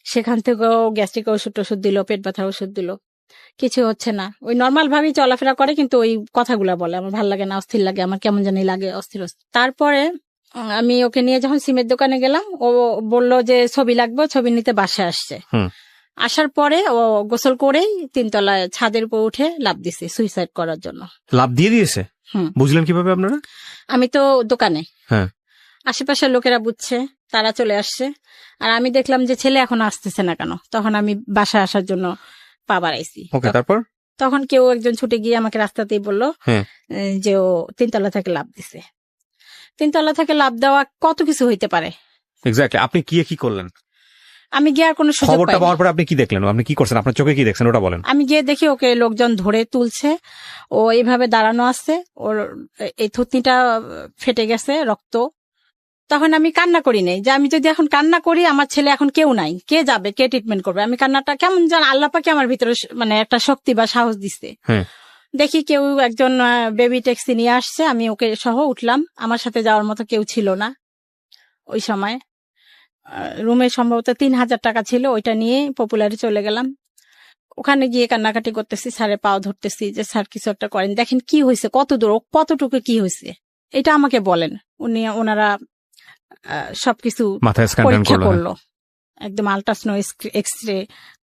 সেখান থেকেও গ্যাস্ট্রিক ওষুধ দিল, পেট ব্যথার ওষুধ দিল, কিছু হচ্ছে না। ওই নর্মাল ভাবেই চলাফেরা করে, কিন্তু ওই কথাগুলা বলে আমার ভাল লাগে না, অস্থির লাগে, আমার কেমন জানি লাগে, অস্থির। তারপরে আমি ওকে নিয়ে যখন সিমের দোকানে গেলাম, ও বলল যে ছবি লাগবে, ছবি নিতে বাসায় আসছে। আসার পরে ও গোসল করেই 3 তলায় ছাদের উপর উঠে লাফ দিছে সুইসাইড করার জন্য। লাফ দিয়ে দিয়েছে? বুঝলেন কিভাবে আপনারা? আমি তো দোকানে, আশেপাশের লোকেরা বুঝছে, তারা চলে আসছে, আর আমি দেখলাম যে ছেলে এখন আসতেছে না কেন, তখন আমি বাসায় আসার জন্য পা বাড়াইছি। তারপর তখন কেউ একজন ছুটে গিয়ে আমাকে রাস্তাতেই বলল যে ও 3 তলা থেকে লাফ দিছে। 3 তলা থেকে লাফ দেওয়া কত কিছু হইতে পারে। এক্স্যাক্টলি। আপনি কি করলেন? আমি গিয়ে আর কোনো সুযোগ পাইনি। খবরটা পাওয়ার পরে আপনি কি দেখলেন? আপনি কি করছেন? আপনার চোখে কি দেখছেন ওটা বলেন। আমি গিয়ে দেখি ওকে লোকজন ধরে তুলছে, ও এইভাবে দাঁড়ানো আছে, ওর এই থুতনিটা ফেটে গেছে, রক্ত। তখন আমি কান্না করি নাই, যে আমি যদি এখন কান্না করি, আমার ছেলে এখন কেউ নাই, কে যাবে, কে ট্রিটমেন্ট করবে। আমি কান্নাটা কেমন যেন, আল্লাহ পাকে আমার ভিতরে মানে একটা শক্তি বা সাহস দিচ্ছে। দেখি কেউ একজন বেবি ট্যাক্সি নিয়ে আসছে, আমি ওকে সহ উঠলাম। আমার সাথে যাওয়ার মতো কেউ ছিল না ওই সময়। রুমে সম্ভবত 3000 টাকা ছিল, ওইটা নিয়ে পপুলারে চলে গেলাম। ওখানে গিয়ে কান্নাকাটি করতেছি, স্যারের পাও ধরতেছি, যে স্যার কিছু একটা করেন, দেখেন কি হয়েছে, কত দূর, কতটুকু কি হয়েছে, এটা আমাকে বলেন। ওনারা সবকিছু পরীক্ষা করলো, একদম আল্ট্রাসাউন্ড, এক্সরে,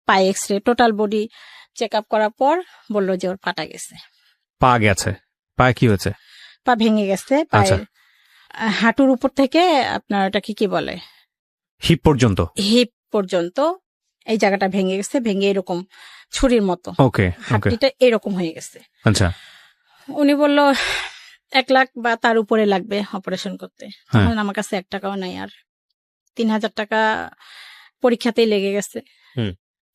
পায়ে X-ray, total body check up করার পর বললো যে ওর পাটা গেছে। পা গেছে? পায়ে কি হয়েছে? পা ভেঙে গেছে, পায়ের হাঁটুর উপর থেকে আপনার ওটাকে কি বলে, হিপ পর্যন্ত এই জায়গাটা ভেঙে গেছে, ভেঙে এরকম ছুরির মতো হাড্ডিটা এরকম হয়ে গেছে। আচ্ছা। উনি বলল 1 লাখ বা তার উপরে লাগবে অপারেশন করতে। তখন আমার কাছে 1 টাকাও নাই, আর 3000 টাকা পরীক্ষাতেই লেগে গেছে।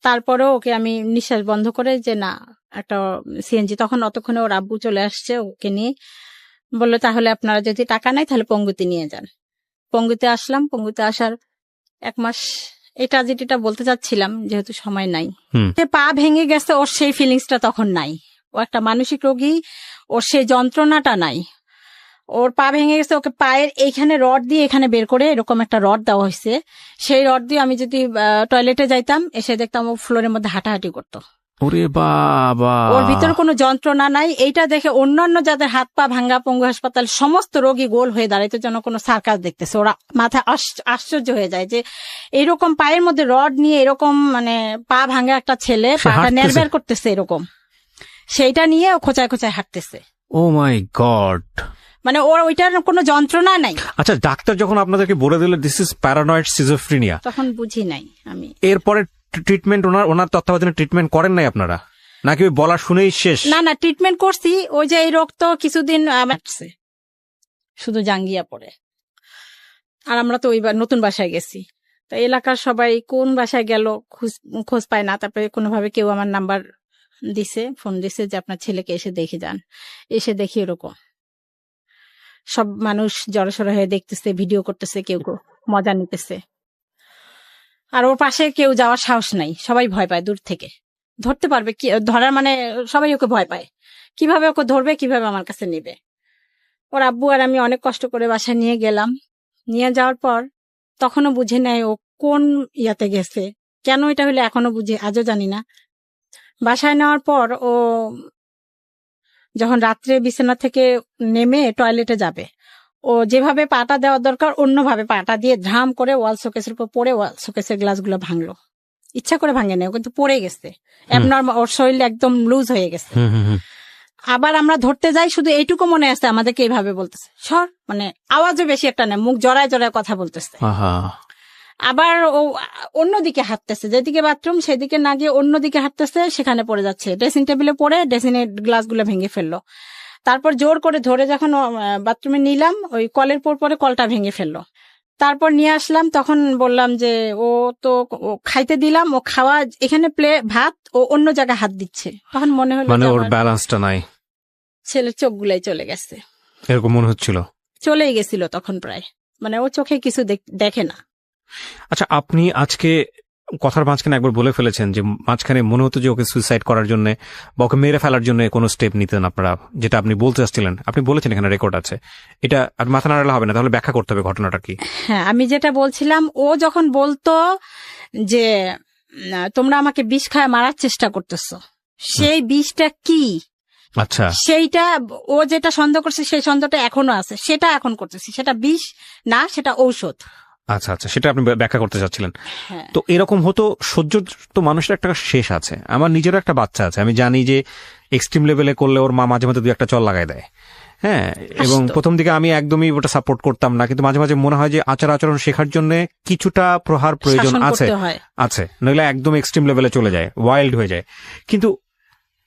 তারপরেও ওকে আমি নিঃশ্বাস বন্ধ করে, যে না একটা সিএনজি, তখন অতক্ষণে ওর আব্বু চলে আসছে, ওকে নিয়ে বললো তাহলে আপনারা যদি টাকা নাই তাহলে পঙ্গুতে নিয়ে যান। পঙ্গুতে আসলাম। পঙ্গুতে আসার 1 মাস, এটা যেটা বলতে চাচ্ছিলাম, যেহেতু সময় নাই, পা ভেঙে গেছে, ওর সেই ফিলিংসটা তখন নাই। ও একটা মানসিক রোগী, ওর সেই যন্ত্রণাটা নাই। ওর পা ভেঙে গেছে, ওকে পায়ের এইখানে রড দিয়ে এখানে বের করে এরকম একটা রড দেওয়া হয়েছে, সেই রড দিয়ে আমি যদি টয়লেটে যাইতাম এসে দেখতাম ও ফ্লোরের মধ্যে হাঁটাহাঁটি করতো। ওরে বাবা, ওর ভিতরে কোনো যন্ত্রণা নাই। এইটা দেখে অন্যান্য যাদের হাত পা ভাঙ্গা পঙ্গু হাসপাতাল সমস্ত রোগী গোল হয়ে দাঁড়াইতে যেন কোনো সার্কাস দেখতেছে। ওরা মাথায় আশ্চর্য হয়ে যায় যে এরকম পায়ের মধ্যে রড নিয়ে এরকম মানে পা ভাঙ্গা একটা ছেলে পাটা নেড়বের করতেছে এরকম, সেইটা নিয়ে ও খোঁচায় খোঁচায় হাঁটতেছে। ও মাই গড, মানে ওর ওইটার কোনো যন্ত্রণা নাই। আচ্ছা, ডাক্তার যখন আপনাদেরকে বলে দিল দিস ইজ প্যারানয়েড সিজোফ্রেনিয়া, তখন বুঝি নাই আমি। এরপরে ট্রিটমেন্ট ওনার তত্ত্বাবধানে ট্রিটমেন্ট করেন নাই আপনারা, নাকি ওই বলা শুনেই শেষ? না, ট্রিটমেন্ট করছি। ওই যে এই রোগ তো কিছুদিন শুধু জাঙ্গিয়া পড়ে। আর আমরা তো ওই নতুন বাসায় গেছি, তো এলাকার সবাই কোন বাসায় গেল খোঁজ পায় না। তারপরে কোনোভাবে কেউ আমার নাম্বার দিছে, ফোন দিছে যে আপনার ছেলেকে এসে দেখে যান। এসে দেখি এরকম সব মানুষ জড়সড় হয়ে দেখতেছে, ভিডিও করতেছে, কেউ কেউ মজা নিতেছে। আর ওর পাশে কেউ যাওয়ার সাহস নাই, সবাই ভয় পায় দূর থেকে। ধরতে পারবে কি, ধরার মানে সবাই ওকে ভয় পায়, কিভাবে ওকে ধরবে, কিভাবে আমার কাছে নিবে। ওর আব্বু আর আমি অনেক কষ্ট করে বাসায় নিয়ে গেলাম। নিয়ে যাওয়ার পর তখনও বুঝে নাই ও কোন ইয়াতে গেছে, কেন এটা হলে এখনো বুঝি, আজও জানি না। বাসায় নেওয়ার পর ও যখন রাত্রে বিছানা থেকে নেমে টয়লেটে যাবে, ও যেভাবে পাটা দেওয়ার দরকার অন্যভাবে পাটা দিয়ে ধাম করে ওয়াল শোকেসের উপর পড়ে ওয়াল শোকেসের গ্লাসগুলো ভাঙলো। ইচ্ছা করে ভাঙে নেই, ও কিন্তু পড়ে গেছে, অ্যাবনর্মাল, ওর শরীর একদম লুজ হয়ে গেছে। আবার আমরা ধরতে যাই, শুধু এইটুকু মনে আছে আমাদেরকে এইভাবে বলতেছে সর, মানে আওয়াজও বেশি একটা নেই, মুখ জড়ায় জড়ায় কথা বলতেছে। আবার ও অন্যদিকে হাঁটতেছে, যেদিকে বাথরুম সেদিকে না গিয়ে অন্যদিকে হাঁটতেছে, সেখানে পড়ে যাচ্ছে। ড্রেসিং টেবিলে পড়ে ড্রেসিং এর গ্লাসগুলো ভেঙে ফেললো। তারপর জোর করে ধরে যখন বাথরুমে নিলাম, ওই কলের পরে কলটা ভেঙে ফেললো। তারপর নিয়ে আসলাম, তখন বললাম যে ও তো খাইতে দিলাম, ও খাওয়া এখানে ভাত, ও অন্য জায়গায় হাত দিচ্ছে। তখন মনে হলো মানে ওর ব্যালেন্সটা নাই, ছেলের চোখগুলাই চলে গেছে, এরকম মনে হচ্ছিল, চলেই গেছিল তখন প্রায়, মানে ও চোখে কিছু দেখে না। আচ্ছা, আপনি আজকে কথার মাঝখানে একবার বলে ফেলেছেন যে মাঝখানে মনে হতো যে ওকে সুইসাইড করার জন্য বা ওকে মেরে ফেলার জন্য কোনো স্টেপ নিতেন আপনারা, যেটা আপনি বলতে চাচ্ছিলেন, আপনি বলেছেন, এখানে রেকর্ড আছে। এটা আর মাথা নাড়ালে হবে না, তাহলে ব্যাখ্যা করতে হবে ঘটনাটা কি। হ্যাঁ, আমি যেটা বলছিলাম, ও যখন বলতো যে তোমরা আমাকে বিষ খায় মারার চেষ্টা করতেছো, সেই বিষটা কি, আচ্ছা, সেইটা ও যেটা সন্দেহ করছে সেই সন্দেহটা এখনো আছে, সেটা এখন করতেছি, সেটা বিষ না, সেটা ঔষধ। আচ্ছা আচ্ছা, সেটা আপনি ব্যাখ্যা করতে চাচ্ছিলেন। তো এরকম হতো, সহ্য তো মানুষের একটা শেষ আছে। আমার নিজেরও একটা বাচ্চা আছে, আমি জানি যে এক্সট্রিম লেভেলে করলে ওর মা মাঝে মাঝে দুই একটা চল লাগাই দেয়। হ্যাঁ, এবং প্রথম দিকে আমি একদমই ওটা সাপোর্ট করতাম না, কিন্তু মাঝে মাঝে মনে হয় যে আচরণ শেখার জন্য কিছুটা প্রহার প্রয়োজন আছে, নইলে একদম এক্সট্রিম লেভেলে চলে যায়, ওয়াইল্ড হয়ে যায়। কিন্তু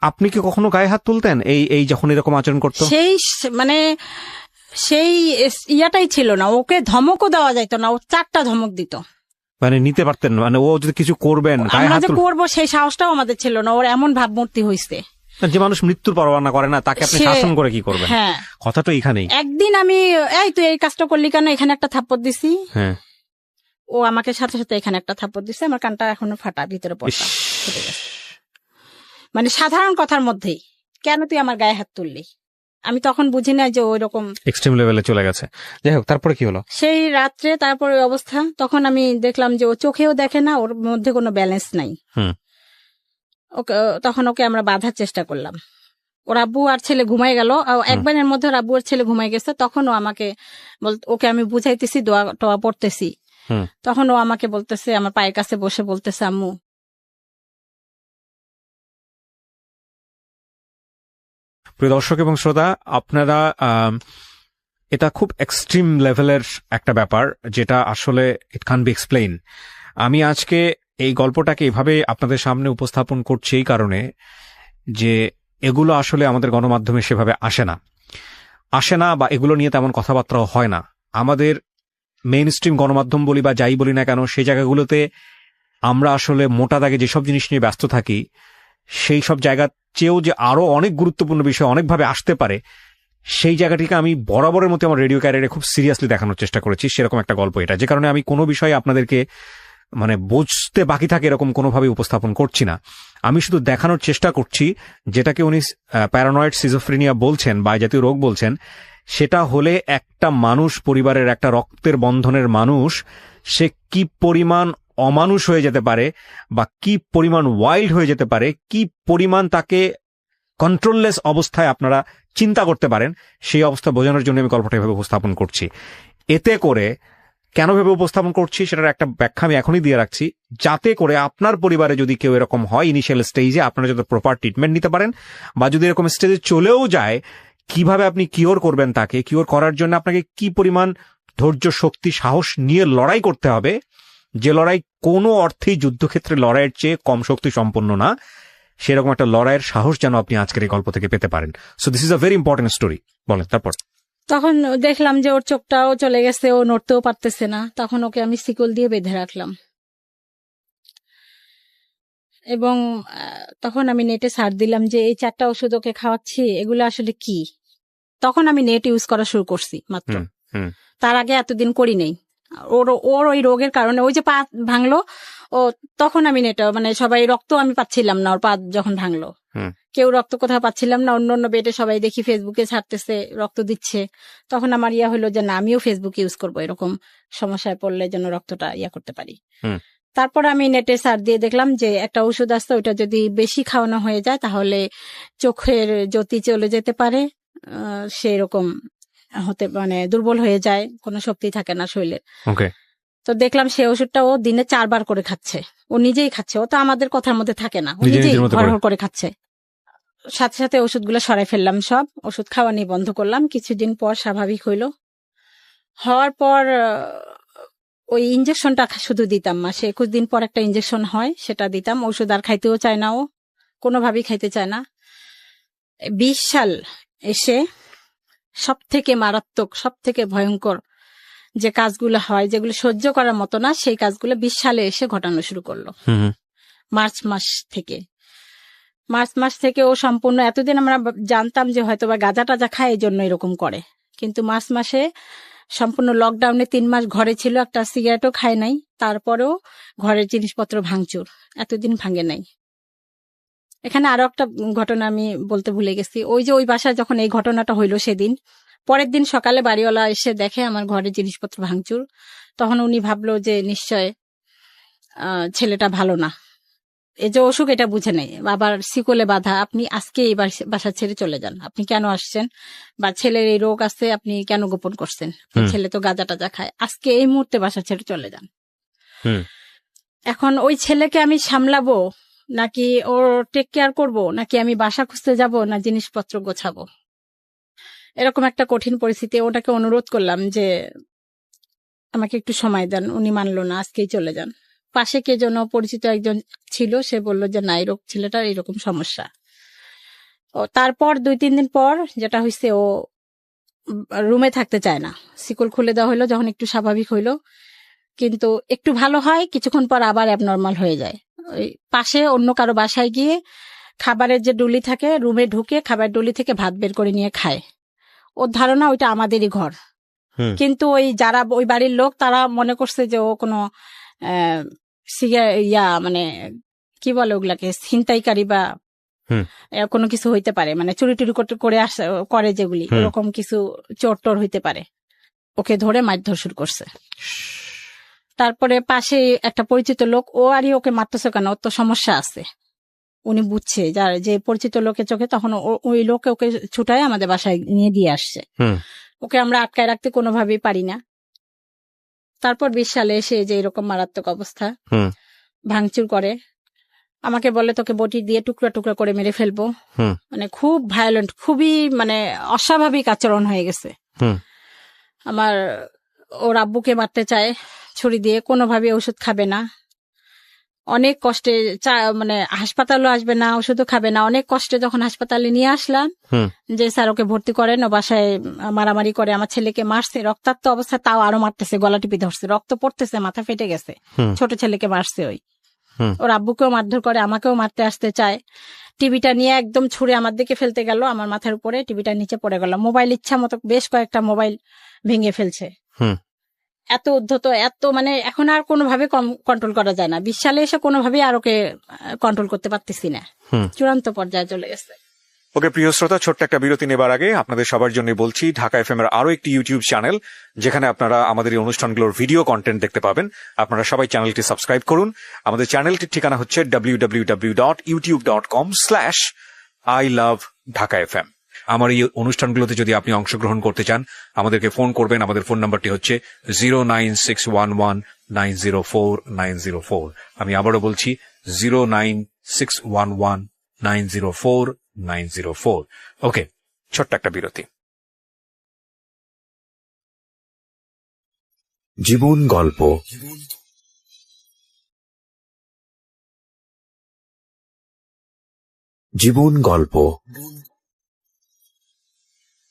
আপনি কি কখনো গায়ে হাত তুলতেন এই যখন এরকম আচরণ করতো? সেই মানে সেই ইয়াটাই ছিল না, ওকে ধমকও দেওয়া যাইত না, ও 4টা ধমক দিত। মানে নিতে পারতেন, মানে ও যদি কিছু করবেন আমরা যে করবো সেই সাহসটাও আমাদের ছিল না। ওর এমন ভাবমূর্তি হয়েছে, যে মানুষ মৃত্যুর পরোয়ানা করে না, তাকে আপনি শাসন করে কি করবেন? হ্যাঁ, কথা তো এখানেই। একদিন আমি এই তুই এই কাজটা করলি কেন, এখানে একটা থাপ্পড় দিছি। হ্যাঁ, ও আমাকে সাথে সাথে এখানে একটা থাপ্পড় দিছে, আমার কানটা এখনো ফাটা, ভিতরে পড়া ফুটে গেছে। মানে সাধারণ কথার মধ্যেই কেন তুই আমার গায়ে হাত তুললি, আমি তখন বুঝি না যে ওই রকম এক্সট্রিম লেভেলে চলে গেছে। যাই হোক, তারপরে কি হলো? সেই রাত্রে তারপরে ওই অবস্থা, তখন আমি দেখলাম যে ও চোখেও দেখে না, ওর মধ্যে কোনো ব্যালেন্স নাই। ওকে তখন ওকে আমরা বাঁধার চেষ্টা করলাম। ওর আব্বু আর ছেলে ঘুমাই গেল, একবারের মধ্যে ওর আব্বু আর ছেলে ঘুমাই গেছে। তখন ও আমাকে ওকে আমি বুঝাইতেছি, দোয়া টোয়া পড়তেছি, তখন ও আমাকে বলতেছে, আমার পায়ের কাছে বসে বলতেছে, আম্মু প্রিয় দর্শক এবং শ্রোতা, আপনারা এটা খুব এক্সট্রিম লেভেলের একটা ব্যাপার, যেটা আসলে ইট ক্যান বি এক্সপ্লেইন। আমি আজকে এই গল্পটাকে এভাবে আপনাদের সামনে উপস্থাপন করছি এই কারণে যে এগুলো আসলে আমাদের গণমাধ্যমে সেভাবে আসে না, বা এগুলো নিয়ে তেমন কথাবার্তাও হয় না। আমাদের মেইন স্ট্রিম গণমাধ্যম বলি বা যাই বলি না কেন, সেই জায়গাগুলোতে আমরা আসলে মোটা দাগে যেসব জিনিস নিয়ে ব্যস্ত থাকি, সেই সব জায়গার চেয়েও যে আরো অনেক গুরুত্বপূর্ণ বিষয় অনেকভাবে আসতে পারে, সেই জায়গাটিকে আমি বরাবরের মতো আমার রেডিও ক্যারিয়ারে খুব সিরিয়াসলি দেখানোর চেষ্টা করেছি। সেরকম একটা গল্প এটা, যে কারণে আমি কোনো বিষয়ে আপনাদেরকে মানে বুঝতে বাকি থাকে এরকম কোনোভাবে উপস্থাপন করছি না। আমি শুধু দেখানোর চেষ্টা করছি, যেটাকে উনি প্যারানয়েড সিজোফ্রেনিয়া বলছেন বা জাতীয় রোগ বলছেন, সেটা হলে একটা মানুষ, পরিবারের একটা রক্তের বন্ধনের মানুষ, সে কি পরিমাণ অমানুষ হয়ে যেতে পারে বা কি পরিমাণ ওয়াইল্ড হয়ে যেতে পারে, কি পরিমাণ তাকে কন্ট্রোললেস অবস্থায় আপনারা চিন্তা করতে পারেন, সেই অবস্থা বোঝানোর জন্য আমি গল্পটা এভাবে উপস্থাপন করছি। এতে করে কেন ভেবে উপস্থাপন করছি সেটার একটা ব্যাখ্যা আমি এখনই দিয়ে রাখছি, যাতে করে আপনার পরিবারে যদি কেউ এরকম হয় ইনিশিয়াল স্টেজে, আপনারা যাতে প্রপার ট্রিটমেন্ট নিতে পারেন, বা যদি এরকম স্টেজে চলেও যায়, কিভাবে আপনি কিওর করবেন, তাকে কিওর করার জন্য আপনাকে কি পরিমাণ ধৈর্য, শক্তি, সাহস নিয়ে লড়াই করতে হবে, যে লড়াই কোনো অর্থেই যুদ্ধক্ষেত্রে লড়াইয়ের চেয়ে কম শক্তি সম্পন্ন না, সেরকম একটা লড়াইয়ের সাহস যেন আপনি আজকের এই গল্প থেকে পেতে পারেন। So this is a very important story. বলেন তারপর। তখন দেখলাম যে ওর চোখটাও চলে গেছে, ও নড়তেও পারতেছে না। তখন ওকে আমি শিকল দিয়ে বেঁধে রাখলাম এবং তখন আমি নেটে সার্চ দিলাম যে এই 4টা ওষুধ ওকে খাওয়াচ্ছি, এগুলো আসলে কি। তখন আমি নেট ইউজ করা শুরু করছি মাত্র, তার আগে এতদিন করি নেই। ওর ওই রোগের কারণে, ওই যে পা ভাঙলো, ও তখন আমি নেট, মানে সবাই রক্ত আমি পাচ্ছিলাম না, ওর পা যখন ভাঙলো কেউ রক্ত কোথাও পাচ্ছিলাম না। অন্য অন্য বেডে সবাই দেখি ফেসবুকে ছাড়তেছে, রক্ত দিচ্ছে। তখন আমার হলো যে না, আমিও ফেসবুক ইউজ করবো, এরকম সমস্যায় পড়লে যেন রক্তটা করতে পারি। তারপর আমি নেটে সার্চ দিয়ে দেখলাম যে একটা ওষুধ আসছে, ওইটা যদি বেশি খাওয়ানো হয়ে যায় তাহলে চোখের জ্যোতি চলে যেতে পারে, সেরকম হতে, মানে দুর্বল হয়ে যায়, কোনো শক্তি থাকে না শরীরে। তো দেখলাম সেই ওষুধটা ও দিনে 4 বার করে খাচ্ছে, ও নিজেই খাচ্ছে, ও তো আমাদের কথার মধ্যে থাকে না, ও নিজেই ঘর করে খাচ্ছে। সাথে সাথে ওষুধগুলো সরাই ফেললাম, সব ওষুধ খাওয়া নিয়ে বন্ধ করলাম। কিছুদিন পর স্বাভাবিক হওয়ার পর ওই ইঞ্জেকশনটা শুধু দিতাম, মাসে 21 দিন পর একটা ইঞ্জেকশন হয়, সেটা দিতাম। ওষুধ আর খাইতেও চায় না, ও কোনোভাবেই খাইতে চায় না। 20 সাল এসে সব থেকে মারাত্মক, সব থেকে ভয়ঙ্কর যে কাজগুলো হয়, যেগুলো সহ্য করার মতো না, সেই কাজগুলো 20 সালে এসে ঘটানো শুরু করলো। মার্চ মাস থেকে ও সম্পূর্ণ, এতদিন আমরা জানতাম যে হয়তো বা গাঁজা টাজা খায় এই জন্য এরকম করে, কিন্তু মার্চ মাসে সম্পূর্ণ লকডাউনে 3 মাস ঘরে ছিল, একটা সিগারেটও খায় নাই, তারপরেও ঘরের জিনিসপত্র ভাঙচুর, এতদিন ভাঙে নাই। এখানে আরো একটা ঘটনা আমি বলতে ভুলে গেছি। ওই যে ওই বাসায় যখন এই ঘটনাটা হইলো, সেদিন পরের দিন সকালে বাড়িওয়ালা এসে দেখে আমার ঘরের জিনিসপত্র ভাঙচুর। তখন উনি ভাবলো যে নিশ্চয় ছেলেটা ভালো না, এই যে অসুখ এটা বুঝে নেই, আবার শিকলে বাধা, আপনি আজকে এই বাসা ছেড়ে চলে যান, আপনি কেন আসছেন, বা ছেলের এই রোগ আছে আপনি কেন গোপন করছেন, ছেলে তো গাঁজা টাজা খায়, আজকে এই মুহূর্তে বাসা ছেড়ে চলে যান। এখন ওই ছেলেকে আমি সামলাবো নাকি ওর টেক কেয়ার করবো, নাকি আমি বাসা খুঁজতে যাব, না জিনিসপত্র গোছাবো, এরকম একটা কঠিন পরিস্থিতি। ওটাকে অনুরোধ করলাম যে আমাকে একটু সময় দেন, উনি মানলো না, আজকেই চলে যান। পাশে কে যেন পরিচিত একজন ছিল, সে বলল যে না, এই রোগ ছেলেটার এইরকম সমস্যা। ও তারপর 2-3 দিন পর যেটা হয়েছে, ও রুমে থাকতে চায় না, শিকল খুলে দেওয়া হইলো, যখন একটু স্বাভাবিক হইলো, কিন্তু একটু ভালো হয়, কিছুক্ষণ পর আবার অ্যাবনর্মাল হয়ে যায়। ওই পাশে অন্য কারো বাসায় গিয়ে খাবারের যে ডুলি থাকে, রুমে ঢুকে খাবার ডুলি থেকে ভাত বের করে নিয়ে খায়। ওর ধারণা ওইটা আমাদেরই ঘর, কিন্তু ওই যারা ওই বাড়ির লোক তারা মনে করছে যে ও কোনো মানে কি বলে ওগুলাকে, ছিনতাইকারী বা কোনো কিছু হইতে পারে, মানে চুরি টুরি করে যেগুলি, ওরকম কিছু চোর টোর হইতে পারে। ওকে ধরে মারধর শুরু করছে। তারপরে পাশে একটা পরিচিত লোক, ও আরই ওকে মারতেছে কেন, ওর তো সমস্যা আছে, উনি বুঝছে, যার যে পরিচিত লোকের চোখে, তখন ওই লোকে ওকে ছুটায় আমাদের বাসায় নিয়ে দিয়ে আসছে। ওকে আমরা আটকায় রাখতে কোনোভাবেই পারি না। তারপর 20 সালে এসে যে এরকম মারাত্মক অবস্থা, ভাঙচুর করে, আমাকে বলে তোকে বটি দিয়ে টুকরা টুকরা করে মেরে ফেলবো, মানে খুব ভায়োলেন্ট, খুবই মানে অস্বাভাবিক আচরণ হয়ে গেছে। আমার ওর আব্বুকে মারতে চায় ছুরি দিয়ে, কোনোভাবে ওষুধ খাবে না, অনেক কষ্টে, মানে হাসপাতালও আসবে না, ওষুধও খাবে না। অনেক কষ্টে যখন হাসপাতালে নিয়ে আসলাম, যে স্যার ওকে ভর্তি করেন, ও বাসায় মারামারি করে, আমার ছেলেকে মারছে, রক্তাক্ত অবস্থা, তাও আরো মারতেছে, গলা টিপি ধরছে, রক্ত পড়তেছে, মাথা ফেটে গেছে, ছোট ছেলেকে মারছে। ওর আব্বুকেও মারধর করে, আমাকেও মারতে আসতে চায়। টিভিটা নিয়ে একদম ছুঁড়ে আমার দিকে ফেলতে গেল, আমার মাথার উপরে টিভিটা নিচে পড়ে গেল। মোবাইল ইচ্ছা মতো বেশ কয়েকটা মোবাইল ভেঙে ফেলছে। এত উদ্ধত, এত মানে এখন আর কোনোভাবে কন্ট্রোল করা যায় না। 20 সালে এসে কোনোভাবেই আর ওকে কন্ট্রোল করতে পারতেছি না, চূড়ান্ত পর্যায়ে চলে গেছে। ওকে প্রিয় শ্রোতা, ছোট্ট একটা বিরতি নেবার আগে আপনাদের সবার জন্য বলছি, ঢাকা এফএম এর আরো একটি ইউটিউব চ্যানেল যেখানে আপনারা আমাদের এই অনুষ্ঠানগুলোর ভিডিও কন্টেন্ট দেখতে পাবেন। আপনারা সবাই চ্যানেলটি সাবস্ক্রাইব করুন। আমাদের চ্যানেলটির ঠিকানা হচ্ছে www.youtube.com/ILoveDhakaFM। আমার এই অনুষ্ঠানগুলোতে যদি আপনি অংশগ্রহণ করতে চান, আমাদেরকে ফোন করবেন। আমাদের ফোন নাম্বারটি হচ্ছে 09611904904। আমি আবারও বলছি 09611904904। ওকে, ছোট্ট একটা বিরতি। জীবন গল্প। জীবন গল্প।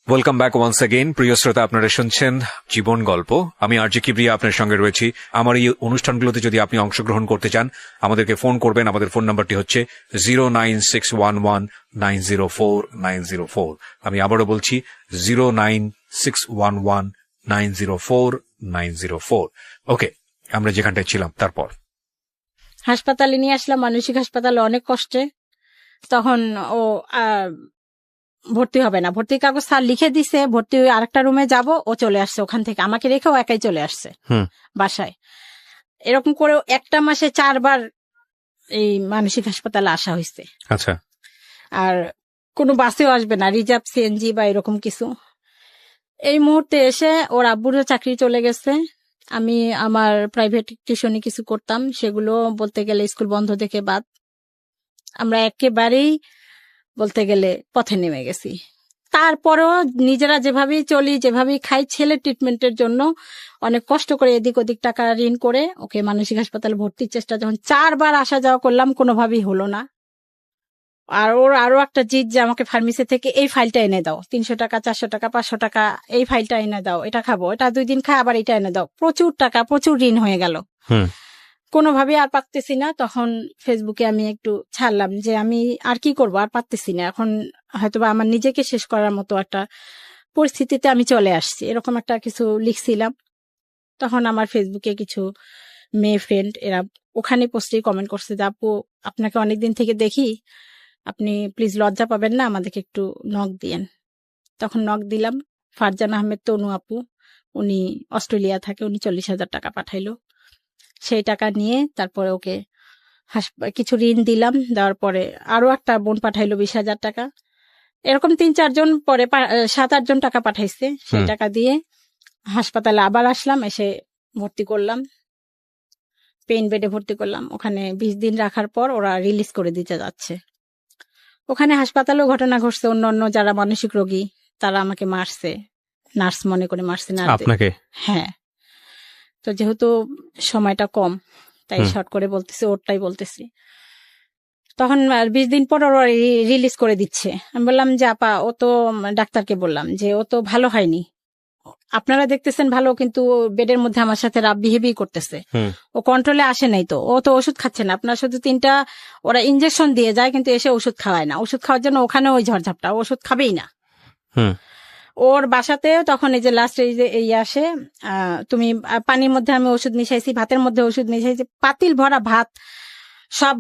Welcome back once again. প্রিয় শ্রোতা, আপনারা শুনছেন জীবন গল্প। আমি আরজে কিবরিয়া আপনার সঙ্গে রয়েছি। আমার এই অনুষ্ঠানগুলোতে যদি আপনি অংশগ্রহণ করতে চান, আমাদেরকে ফোন করবেন। আমাদের ফোন নাম্বারটি হচ্ছে 09611904904। আমি আবারও বলছি 09611904904। ওকে, আমরা যেখানটায় ছিলাম তারপর হাসপাতালে নিয়ে আসলাম, মানসিক হাসপাতালে, অনেক কষ্টে। তখন ও ভর্তি হবে না, ভর্তির কাগজ স্যার লিখে দিছে, ভর্তি হয়ে আরেকটা রুমে যাব। ও চলে আসছে ওখান থেকে, আমাকে রেখেও একাই চলে আসছে বাসায়। এরকম করে একটা মাসে 4 বার এই মানসিক হাসপাতালে আসা হয়েছে। আচ্ছা। আর কোনো বাসেও আসবে না, রিজার্ভ সিএনজি বা এরকম কিছু। এই মুহূর্তে এসে ওর আব্বুরও চাকরি চলে গেছে। আমি আমার প্রাইভেট টিউশনি কিছু করতাম, সেগুলো বলতে গেলে স্কুল বন্ধ থেকে বাদ। আমরা একেবারেই বলতে গেলে পথে নেমে গেছি। তারপরেও নিজেরা যেভাবেই চলি, যেভাবেই খাই, ছেলের ট্রিটমেন্টের জন্য অনেক কষ্ট করে এদিক ওদিক টাকা ঋণ করে ওকে মানসিক হাসপাতালে ভর্তির চেষ্টা যখন 4 বার আসা যাওয়া করলাম, কোনোভাবেই হলো না। আর ওর আরো একটা জিদ যে আমাকে ফার্মেসি থেকে এই ফাইলটা এনে দাও, 300 টাকা 400 টাকা 500 টাকা, এই ফাইলটা এনে দাও, এটা খাবো, এটা 2 দিন খাই, আবার এটা এনে দাও। প্রচুর টাকা, প্রচুর ঋণ হয়ে গেল। কোনোভাবে আর পারতেছি না। তখন ফেসবুকে আমি একটু ছাড়লাম যে আমি আর কি করব, আর পারতেছি না। এখন হয়তোবা আমার নিজেকে শেষ করার মতো একটা পরিস্থিতিতে আমি চলে আসছি, এরকম একটা কিছু লিখছিলাম। তখন আমার ফেসবুকে কিছু মেয়ে ফ্রেন্ড এরা ওখানে পোস্টে কমেন্ট করছে যে আপু, আপনাকে অনেকদিন থেকে দেখি, আপনি প্লিজ লজ্জা পাবেন না, আমাদেরকে একটু নক দিয়েন। তখন নক দিলাম। ফারজান আহমেদ তনু আপু, উনি অস্ট্রেলিয়া থাকে, উনি 40,000 টাকা পাঠাইলো। সেই টাকা নিয়ে তারপরে ওকে কিছু ঋণ দিলাম। দেওয়ার পরে আরো একটা বোন পাঠাইলো 20,000 টাকা। এরকম 3-4 জন, পরে 7-8 জন টাকা পাঠাইছে। সেই টাকা দিয়ে হাসপাতালে আবার আসলাম, এসে ভর্তি করলাম, পেইন বেডে ভর্তি করলাম। ওখানে 20 দিন রাখার পর ওরা রিলিজ করে দিতে যাচ্ছে। ওখানে হাসপাতালেও ঘটনা ঘটছে, অন্য যারা মানসিক রোগী তারা আমাকে মারছে, নার্স মনে করে মারছে না আপনাকে? হ্যাঁ। তো যেহেতু সময়টা কম, তাই শর্ট করে বলতেছি, ওরটাই বলতেছি। তখন 20 দিন পর ওরা রিলিজ করে দিচ্ছে। আমি বললাম যে আপা, ও তো, ডাক্তারকে বললাম যে ও তো ভালো হয়নি, আপনারা দেখতেছেন ভালো, কিন্তু বেডের মধ্যে আমার সাথে রাব বিহেভি করতেছে, ও কন্ট্রোলে আসে নাই, তো ও তো ওষুধ খাচ্ছে না, আপনার শুধু 3টা ওরা ইনজেকশন দিয়ে যায়, কিন্তু এসে ওষুধ খাওয়ায় না। ওষুধ খাওয়ার জন্য ওখানে ওই ঝড়ঝাপটা, ওষুধ খাবেই না। ওর বাসাতে তখন এই যে লাস্ট এই যে এই আসে, তুমি পানির মধ্যে আমি ওষুধ মিশাইছি, ভাতের মধ্যে ওষুধ মিশাইছি, পাতিল ভরা ভাত সব